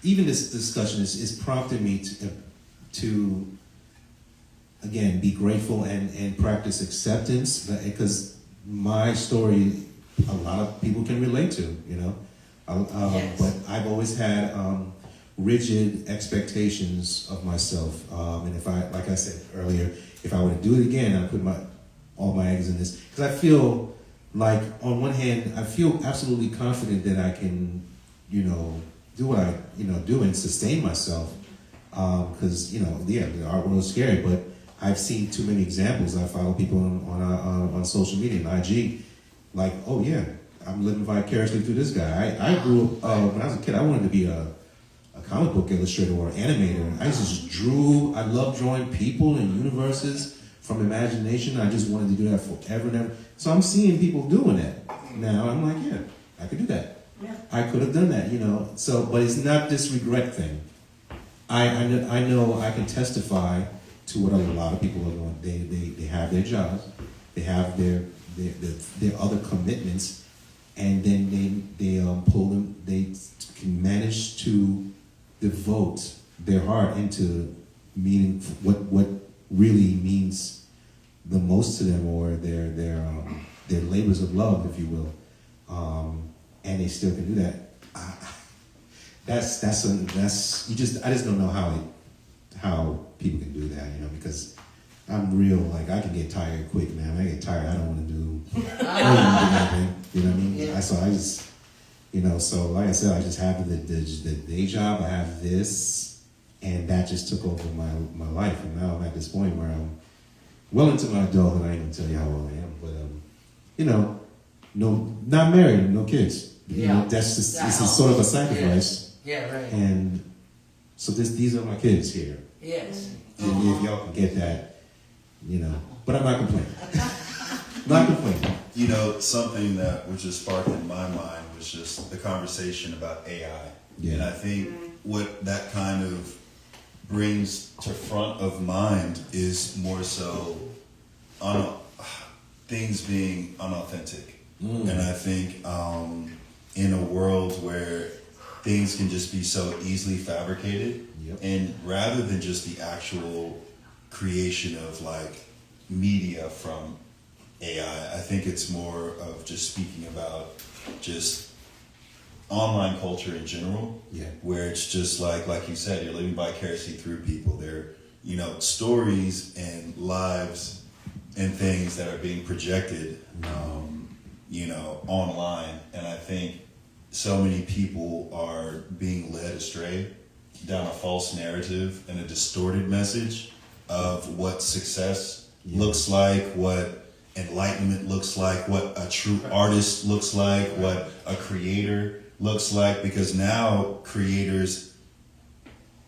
even this discussion is prompting me to again be grateful and practice acceptance, because my story a lot of people can relate to, but I've always had rigid expectations of myself, and if I, like I said earlier, if I were to do it again, I all my eggs in this, because I feel like on one hand I feel absolutely confident that I can, you know, do what I, you know, do and sustain myself, because you know, yeah, the art world is scary, but I've seen too many examples. I follow people on social media and IG, like, oh yeah, I'm living vicariously through this guy. I grew up when I was a kid. I wanted to be a comic book illustrator or animator. I just drew. I love drawing people and universes from imagination. I just wanted to do that forever and ever. So I'm seeing people doing that now. I'm like, yeah, I could do that. Yeah. I could have done that, you know. So, but it's not this regret thing. I know I can testify to what a lot of people are doing. They have their jobs, they have their other commitments, and then they pull them. They can manage to devote their heart into meaning what really means the most to them, or their labors of love, if you will, and they still can do that. I just don't know how people can do that, you know, because I'm real, like, I can get tired quick, man. When I get tired, I don't want to do anything, you know what I mean? Yeah. So I just, you know, so like I said, I just have the day job, I have this, and that just took over my life, and now I'm at this point where I'm well into my adulthood. I ain't gonna tell you how old I am, but you know, no, not married, no kids. You know, that's just, this is sort of a sacrifice. Yeah, right. And so these are my kids here. Yes. And if y'all can get that, you know. But I'm not complaining. Not complaining. You know, something that was just sparked in my mind was just the conversation about AI. Yeah. And I think what that kind of brings to front of mind is more so things being unauthentic. And I think in a world where things can just be so easily fabricated, and rather than just the actual creation of like media from AI, I think it's more of just speaking about just online culture in general, where it's just like you said, you're living vicariously through people. They're, you know, stories and lives and things that are being projected, you know, online. And I think so many people are being led astray down a false narrative and a distorted message of what success looks like, what enlightenment looks like, what a true artist looks like, what a creator looks like. Because now creators,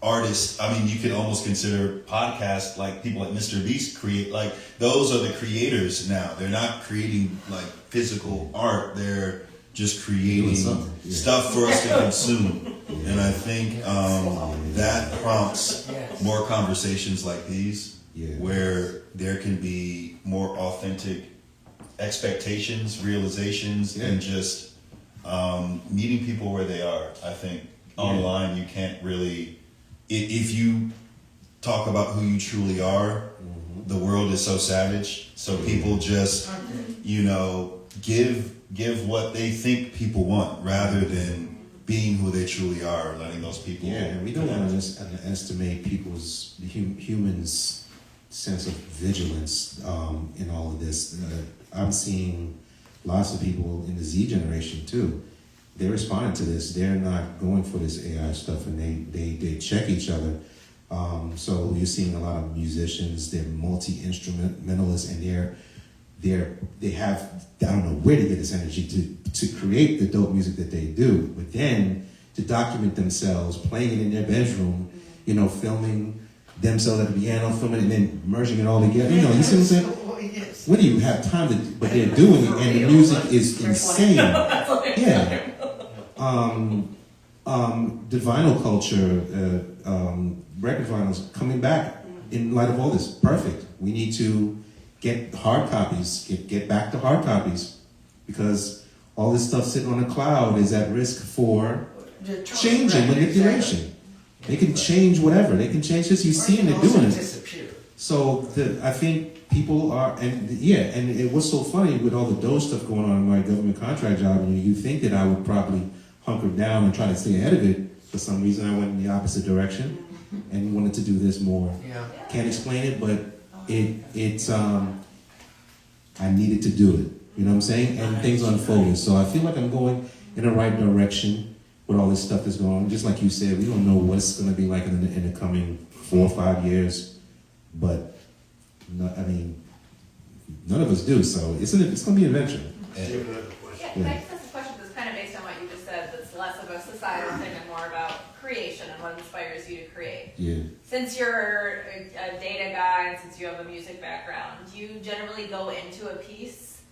artists, I mean, you could almost consider podcasts like people like Mr. Beast create, like those are the creators now. They're not creating like physical art, they're just creating stuff for us to consume. And I think that prompts more conversations like these, where there can be more authentic expectations, realizations, and just meeting people where they are. I think online you can't really, if you talk about who you truly are, the world is so savage. So people just, you know, give what they think people want rather than being who they truly are, letting those people. Yeah, and we don't want to underestimate humans' sense of vigilance in all of this. I'm seeing lots of people in the Z generation too. They're responding to this. They're not going for this AI stuff, and they check each other. So you're seeing a lot of musicians. They're multi-instrumentalists, and they have, I don't know where to get this energy to create the dope music that they do, but then to document themselves, playing it in their bedroom, you know, filming themselves at the piano, filming it, and then merging it all together. You know, you see what I'm saying? When do you have time to? But they're doing it, and the music is insane. Yeah. The vinyl culture, record vinyls coming back in light of all this. Perfect. We need to get hard copies, get back to hard copies, because all this stuff sitting on the cloud is at risk for change and manipulation. They can change whatever. They can change this. You see them, they're doing it. So I think people are, and what's so funny with all the Doge stuff going on in my government contract job, you think that I would probably hunker down and try to stay ahead of it. For some reason, I went in the opposite direction and wanted to do this more. Can't explain it, but I needed to do it. You know what I'm saying? And things unfolded. So I feel like I'm going in the right direction with all this stuff that's going on. Just like you said, we don't know what it's going to be like in the coming 4 or 5 years. But, none of us do. So it's going to be an adventure. Yeah, can I just ask a question that's kind of based on what you just said, that's less of a societal thing and more about creation and what inspires you to create? Yeah. Since you're a data guy and since you have a music background, do you generally go into a piece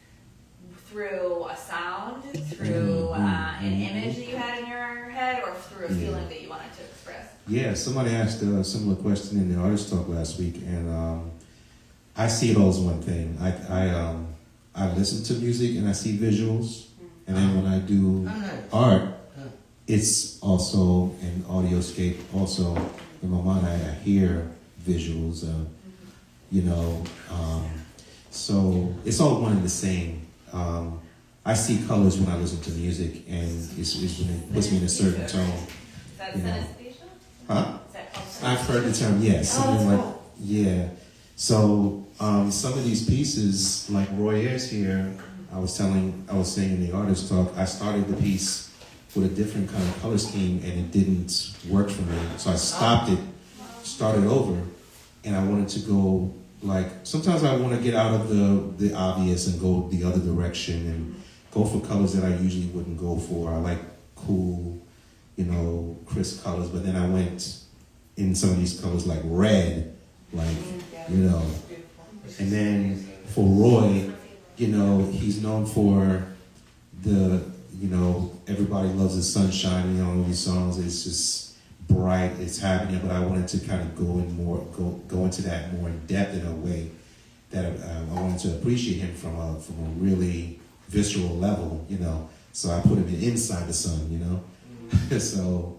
through a sound, through an image that you had in your head, or through a feeling that you wanted to express? Yeah, somebody asked a similar question in the artist talk last week, and I see it all as one thing. I listen to music and I see visuals, and then when I do art, it's also an audioscape. Also, in my mind, I hear visuals. So it's all one and the same. I see colors when I listen to music, and it's when it puts me in a certain tone. Is that synesthesia? Huh? Is that called I've heard the term, yes. Something like, yeah. So some of these pieces, like Roy Ayers here, I was saying in the artist talk, I started the piece with a different kind of color scheme, and it didn't work for me. So I stopped it, started over, and I wanted to go, like, sometimes I want to get out of the obvious and go the other direction and go for colors that I usually wouldn't go for. I like cool, crisp colors, but then I went in some of these colors like red, and then for Roy, he's known for the, everybody loves the sunshine, all these songs. It's just bright, it's happening, but I wanted to kind of go into that more in depth in a way that I wanted to appreciate him from a really visceral level, So I put him inside the sun, So,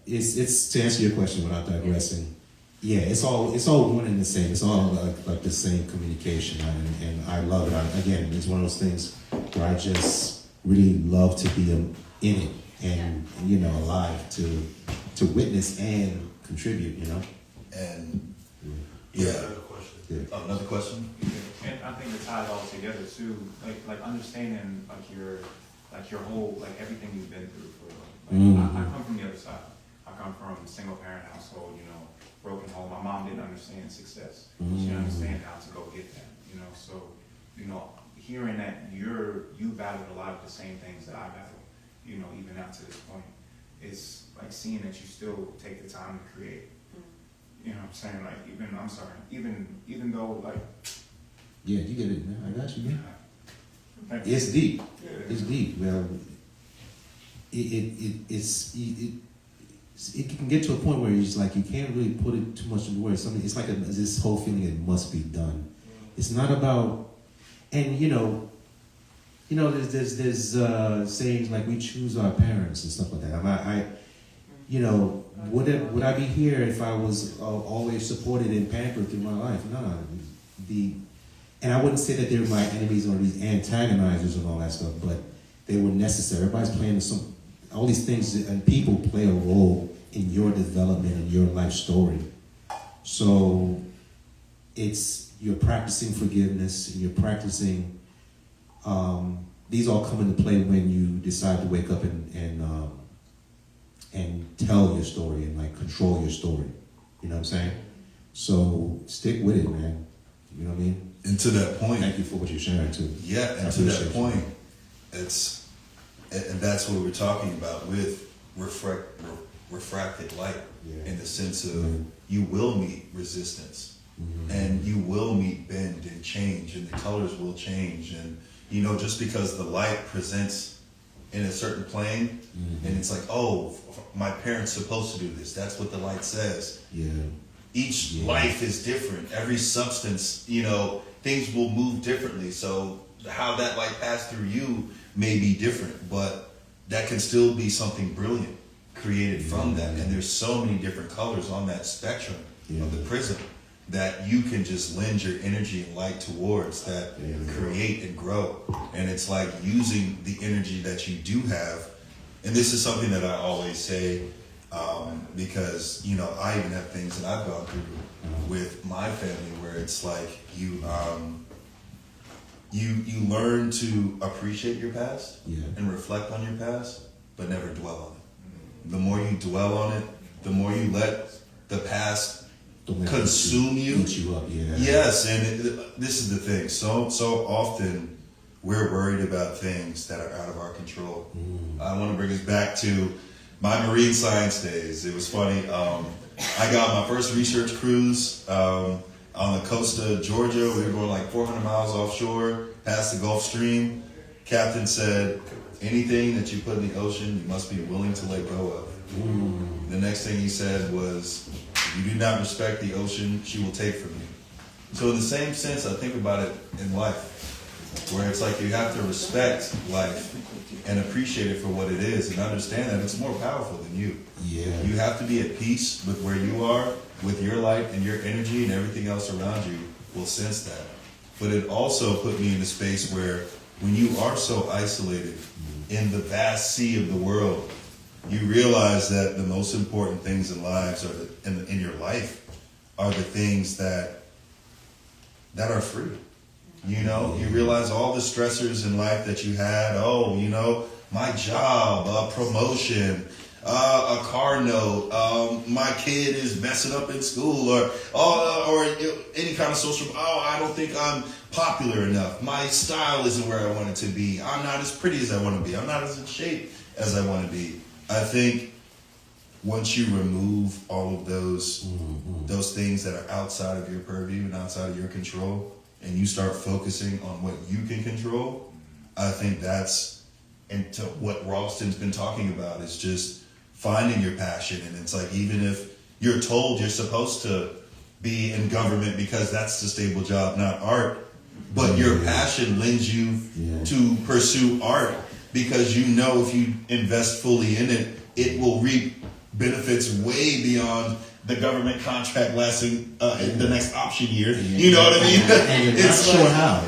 it's to answer your question without digressing. Yeah, it's all one and the same. It's all like the same communication, and I love it. Again, it's one of those things where I just really love to be in it and alive to witness and contribute. And Another question. Yeah. Oh, another question? And I think it ties all together too, like understanding your whole everything you've been through. I come from the other side. I come from a single parent household, broken home. My mom didn't understand success. She didn't understand how to go get that, So, hearing that you battled a lot of the same things that I battled, even out to this point, it's like seeing that you still take the time to create. You know what I'm saying? Even though Yeah, you get it, man. I got you, man. like, It's deep. yeah, It's deep. Well, it can get to a point where it's like you can't really put it too much into words. It's like this whole feeling it must be done. It's not about, and there's sayings like we choose our parents and stuff like that. Would I be here if I was always supported and pampered through my life? No. And I wouldn't say that they're my enemies or these antagonizers and all that stuff, but they were necessary. Everybody's playing all these things, and people play a role in your development and your life story. So you're practicing forgiveness, and you're practicing, these all come into play when you decide to wake up and tell your story and control your story. You know what I'm saying? So stick with it, man. You know what I mean? And to that point, Thank you for what you're sharing too. yeah, and to that point, and that's what we're talking about with refracted light, in the sense of you will meet resistance, and you will meet bend and change, and the colors will change, and just because the light presents in a certain plane, and it's like, oh, my parents supposed to do this. That's what the light says. Yeah. Each life is different. Every substance, things will move differently. So how that light passed through you may be different, but that can still be something brilliant created from that. And there's so many different colors on that spectrum of the prism that you can just lend your energy and light towards that create and grow. And it's like using the energy that you do have. And this is something that I always say, Because, you know, I even have things that I've gone through with my family where it's like you learn to appreciate your past and reflect on your past, but never dwell on it. The more you dwell on it, the more you let the past consume you. Eat you up, Yes, and this is the thing. So often we're worried about things that are out of our control. I want to bring us back to my marine science days. It was funny. I got my first research cruise on the coast of Georgia. We were going like 400 miles offshore, past the Gulf Stream. Captain said, anything that you put in the ocean, you must be willing to let go of. The next thing he said was, if you do not respect the ocean, she will take from you. So in the same sense, I think about it in life, where it's like you have to respect life and appreciate it for what it is and understand that it's more powerful than you. Yeah. You have to be at peace with where you are, with your light and your energy, and everything else around you will sense that. But it also put me in a space where when you are so isolated in the vast sea of the world, you realize that the most important things in lives are in your life are the things that are free. You know, you realize all the stressors in life that you had. Oh, you know, my job, a promotion, a car note, my kid is messing up in school, or any kind of social. Oh, I don't think I'm popular enough. My style isn't where I want it to be. I'm not as pretty as I want to be. I'm not as in shape as I want to be. I think once you remove all of those things that are outside of your purview and outside of your control, and you start focusing on what you can control, I think that's into what Ralston's been talking about, is just finding your passion. And it's like, even if you're told you're supposed to be in government because that's the stable job, not art, but your passion lends you to pursue art, because you know if you invest fully in it, it will reap benefits way beyond the government contract lasting the next option year. You know what I mean? And you're not sure how.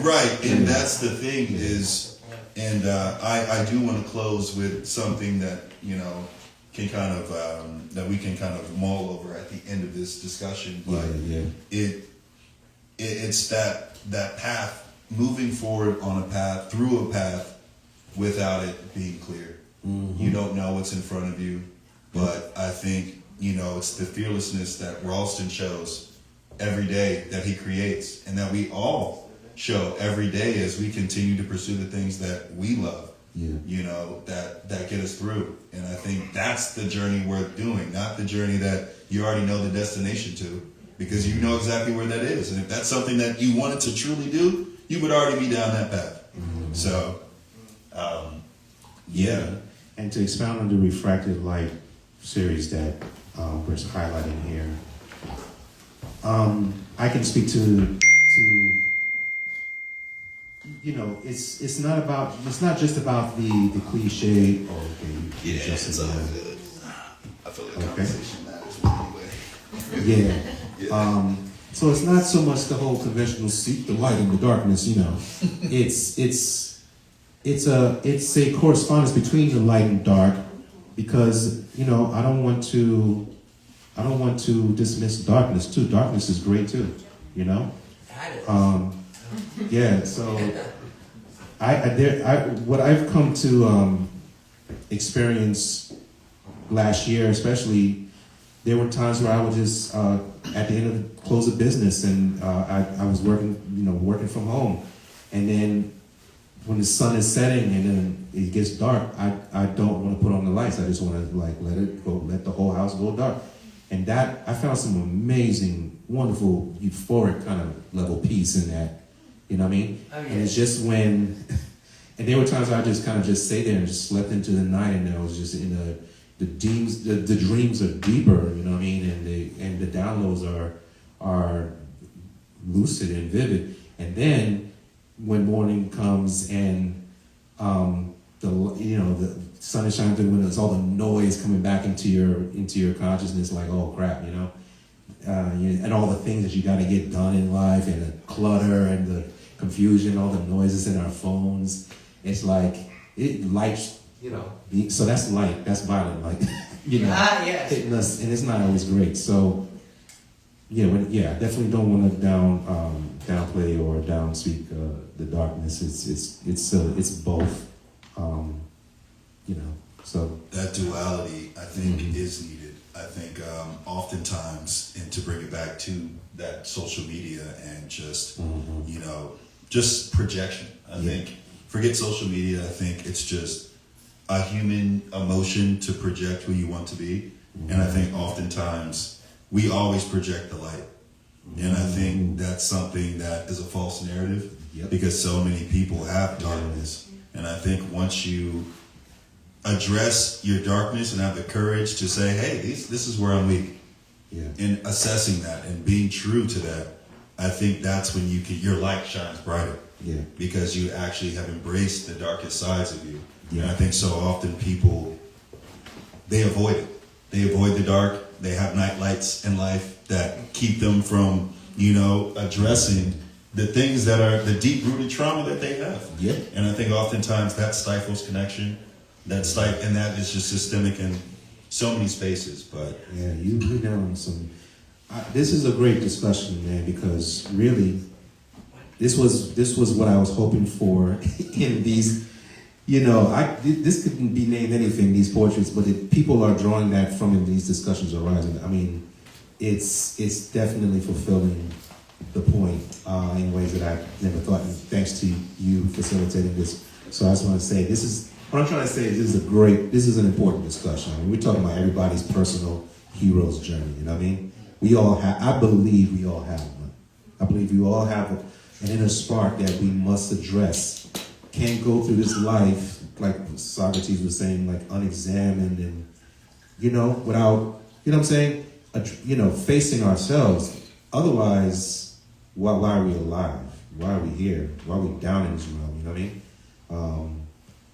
Right. And that's the thing is, and I do want to close with something that, you know, can kind of, that we can kind of mull over at the end of this discussion. But it's that path, moving forward on a path, through a path, without it being clear. You don't know what's in front of you, but I think, you know, it's the fearlessness that Ralston shows every day, that he creates, and that we all show every day as we continue to pursue the things that we love, you know, that get us through. And I think that's the journey worth doing, not the journey that you already know the destination to, because you know exactly where that is. And if that's something that you wanted to truly do, you would already be down that path. So, And to expound on the refracted light series that we're highlighting here, I can speak to you know, it's not just about the cliche. It's all good. I feel like conversation matters anyway. So it's not so much the whole conventional seek the light in the darkness. You know, it's a correspondence between the light and dark, because, you know, I don't want to dismiss darkness too. Darkness is great too, you know. So what I've come to experience last year, especially, there were times where I would just at the end of the close of business, and I was working from home, and then when the sun is setting and then it gets dark, I don't want to put on the lights. I just want to let it go, let the whole house go dark. And that, I found some amazing, wonderful, euphoric kind of level peace in that. You know what I mean? Oh, yeah. And it's just when, and there were times where I just kind of just stayed there and just slept into the night, and I was just in the dreams are deeper, you know what I mean? And the downloads are lucid and vivid. And then when morning comes and the sun is shining through the windows, all the noise coming back into your consciousness, like, oh crap, you know, and all the things that you got to get done in life, and the clutter and the confusion, all the noises in our phones. It's like it lights So that's light, that's violent light, Yes. hitting us, and it's not always great. So, definitely don't want to downplay or downspeak the darkness. It's both, So That duality, I think, is needed. I think oftentimes, and to bring it back to that social media and just, just projection. I think, forget social media, I think it's just a human emotion to project who you want to be. And I think oftentimes we always project the light. And I think that's something that is a false narrative because so many people have darkness. And I think once you address your darkness and have the courage to say, hey, this is where I'm weak. And assessing that and being true to that, I think that's when your light shines brighter. Because you actually have embraced the darkest sides of you. And I think so often people, they avoid it. They avoid the dark. They have night lights in life that keep them from, addressing the things that are the deep-rooted trauma that they have. And I think oftentimes that stifles connection. And that is just systemic in so many spaces. But you hit down on some. This is a great discussion, man, because really, this was what I was hoping for in these. This couldn't be named anything, these portraits, but people are drawing that from in these discussions arising. I mean, it's definitely fulfilling the point in ways that I never thought. And thanks to you facilitating this. So I just want to say what I'm trying to say is this is an important discussion. I mean, we're talking about everybody's personal hero's journey. You know what I mean? I believe we all have one. I believe we all have an inner spark that we must address. Can't go through this life, like Socrates was saying, like unexamined and, without, what I'm saying? Facing ourselves. Otherwise, why are we alive? Why are we here? Why are we down in this realm? You know what I mean?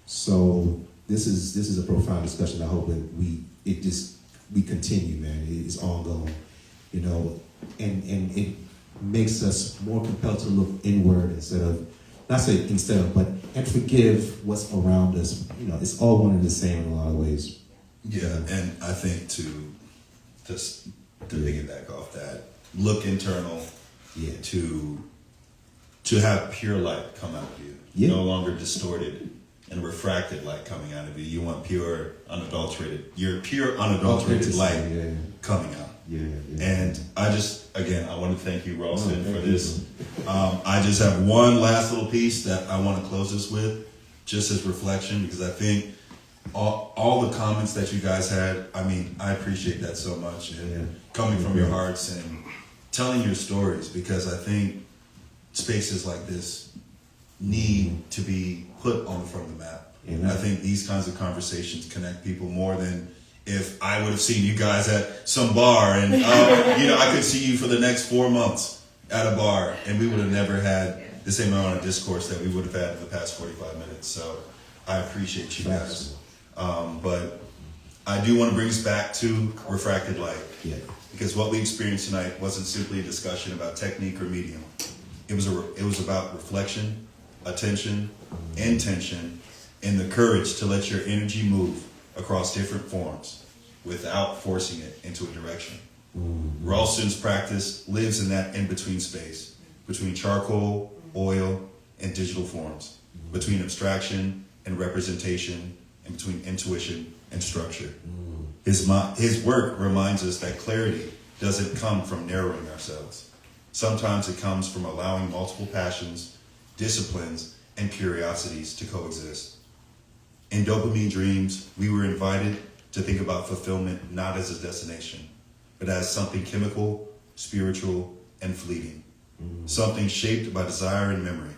So this is a profound discussion. I hope that we continue, man. It's ongoing, and it makes us more compelled to look inward and forgive what's around us. It's all one and the same in a lot of ways. Yeah, and I think to piggyback off that, look internal. To have pure light come out of you, no longer distorted and refracted light coming out of you. You want pure, unadulterated light coming out. And I want to thank you, Ralston, for this. I just have one last little piece that I want to close this with, just as reflection, because I think all the comments that you guys had, I appreciate that so much. And coming from your hearts and telling your stories, because I think spaces like this need to be put on the front of the map. And I think these kinds of conversations connect people more than if I would have seen you guys at some bar and I could see you for the next 4 months at a bar, and we would have never had the same amount of discourse that we would have had in the past 45 minutes. So I appreciate you guys. But I do want to bring us back to refracted light. Because what we experienced tonight wasn't simply a discussion about technique or medium. It was about reflection, attention, intention, and the courage to let your energy move across different forms without forcing it into a direction. Ralston's practice lives in that in-between space, between charcoal, oil, and digital forms, between abstraction and representation, and between intuition and structure. His work reminds us that clarity doesn't come from narrowing ourselves. Sometimes it comes from allowing multiple passions, disciplines, and curiosities to coexist. In Dopamine Dreams, we were invited to think about fulfillment not as a destination, but as something chemical, spiritual, and fleeting. Something shaped by desire and memory.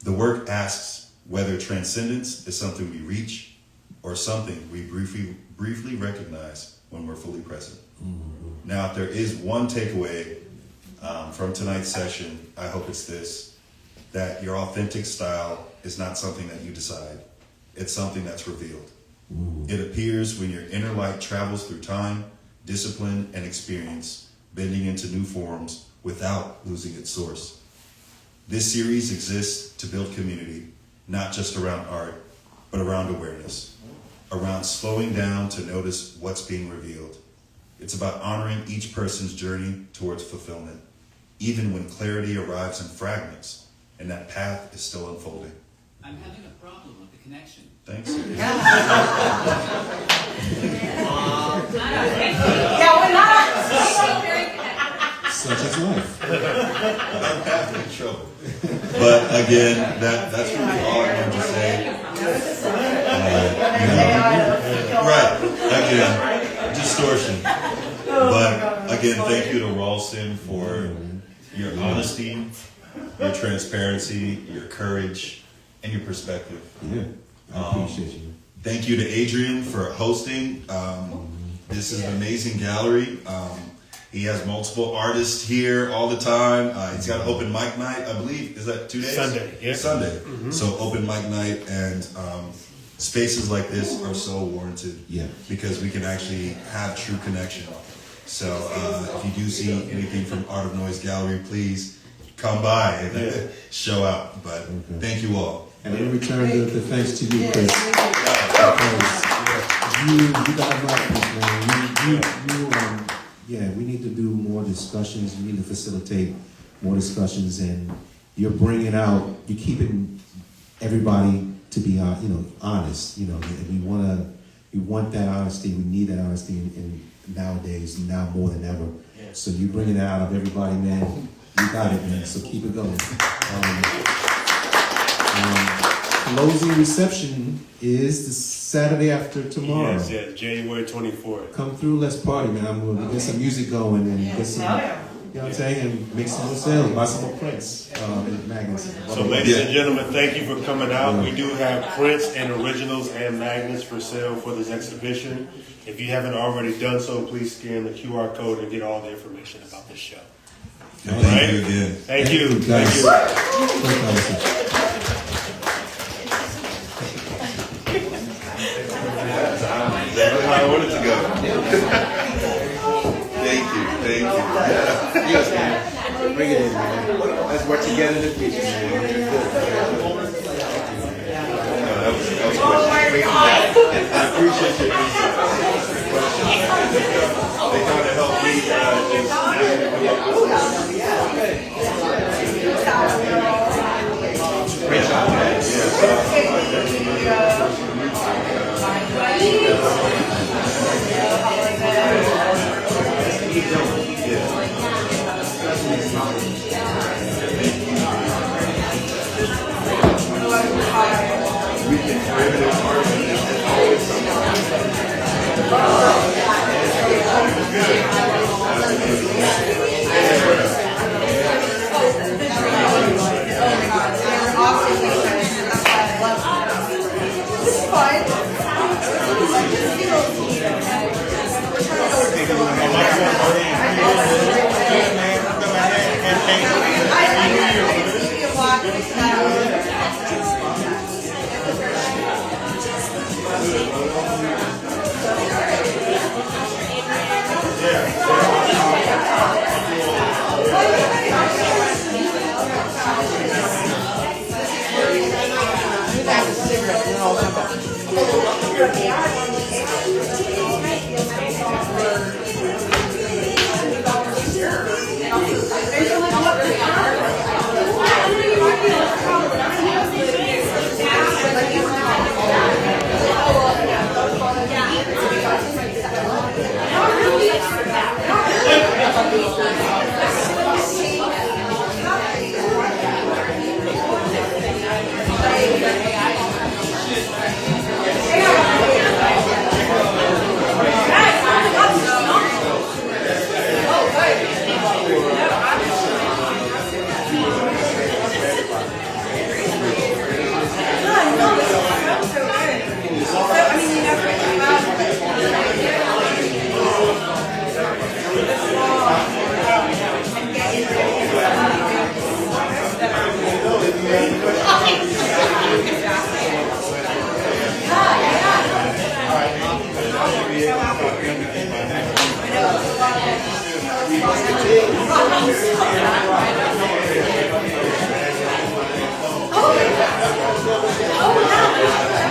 The work asks whether transcendence is something we reach or something we briefly recognize when we're fully present. Now, if there is one takeaway from tonight's session, I hope it's this: that your authentic style is not something that you decide. It's something that's revealed. It appears when your inner light travels through time, discipline, and experience, bending into new forms without losing its source. This series exists to build community, not just around art, but around awareness, around slowing down to notice what's being revealed. It's about honoring each person's journey towards fulfillment, even when clarity arrives in fragments and that path is still unfolding. I'm having a problem with the connection. Thanks. Yeah, we're not very connected. Such is life. I'm having trouble. But again, that's really all I wanted to say. Right. Again, distortion. But again, thank you to Ralston for your honesty, your transparency, your courage, and your perspective. Yeah, I appreciate you. Thank you to Adrian for hosting. This is an amazing gallery. He has multiple artists here all the time. He's got an open mic night, I believe. Is that 2 days? Sunday, yeah. Sunday. So open mic night, and spaces like this are so warranted. Yeah. Because we can actually have true connection. So if you do see anything from Art of Noise Gallery, please come by and show out. But thank you all. And in return, the thanks to you, Chris. Because you got right, man. Yeah, we need to do more discussions. We need to facilitate more discussions, and you're bringing out, you're keeping everybody to be, honest. And we want that honesty. We need that honesty in nowadays, now more than ever. Yeah. So you bring it out of everybody, man. You got it, man. So keep it going. Closing reception is the Saturday after tomorrow. Yes, January 24th. Come through, let's party, man. I'm gonna get some music going and get some, you know what I'm saying, and make some more sales, buy some more prints and magnets. So ladies and gentlemen, thank you for coming out. We do have prints and originals and magnets for sale for this exhibition. If you haven't already done so, please scan the QR code and get all the information about this show. Thank you again. Thank you. Guys. That's how I wanted to go. Thank you. Yes, man. Bring it in, man. Let's work together in the future, man. That was good. I appreciate your insight. They kind of helped me Great job, man.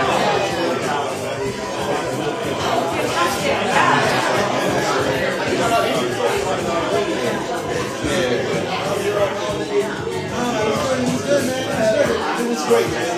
Oh, great, man.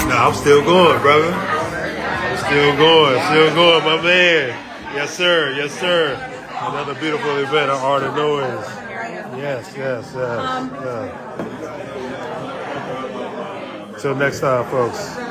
No, I'm still going, brother. Still going, my man. Yes, sir. Another beautiful event of Art of Noise. Yes. Till next time, folks.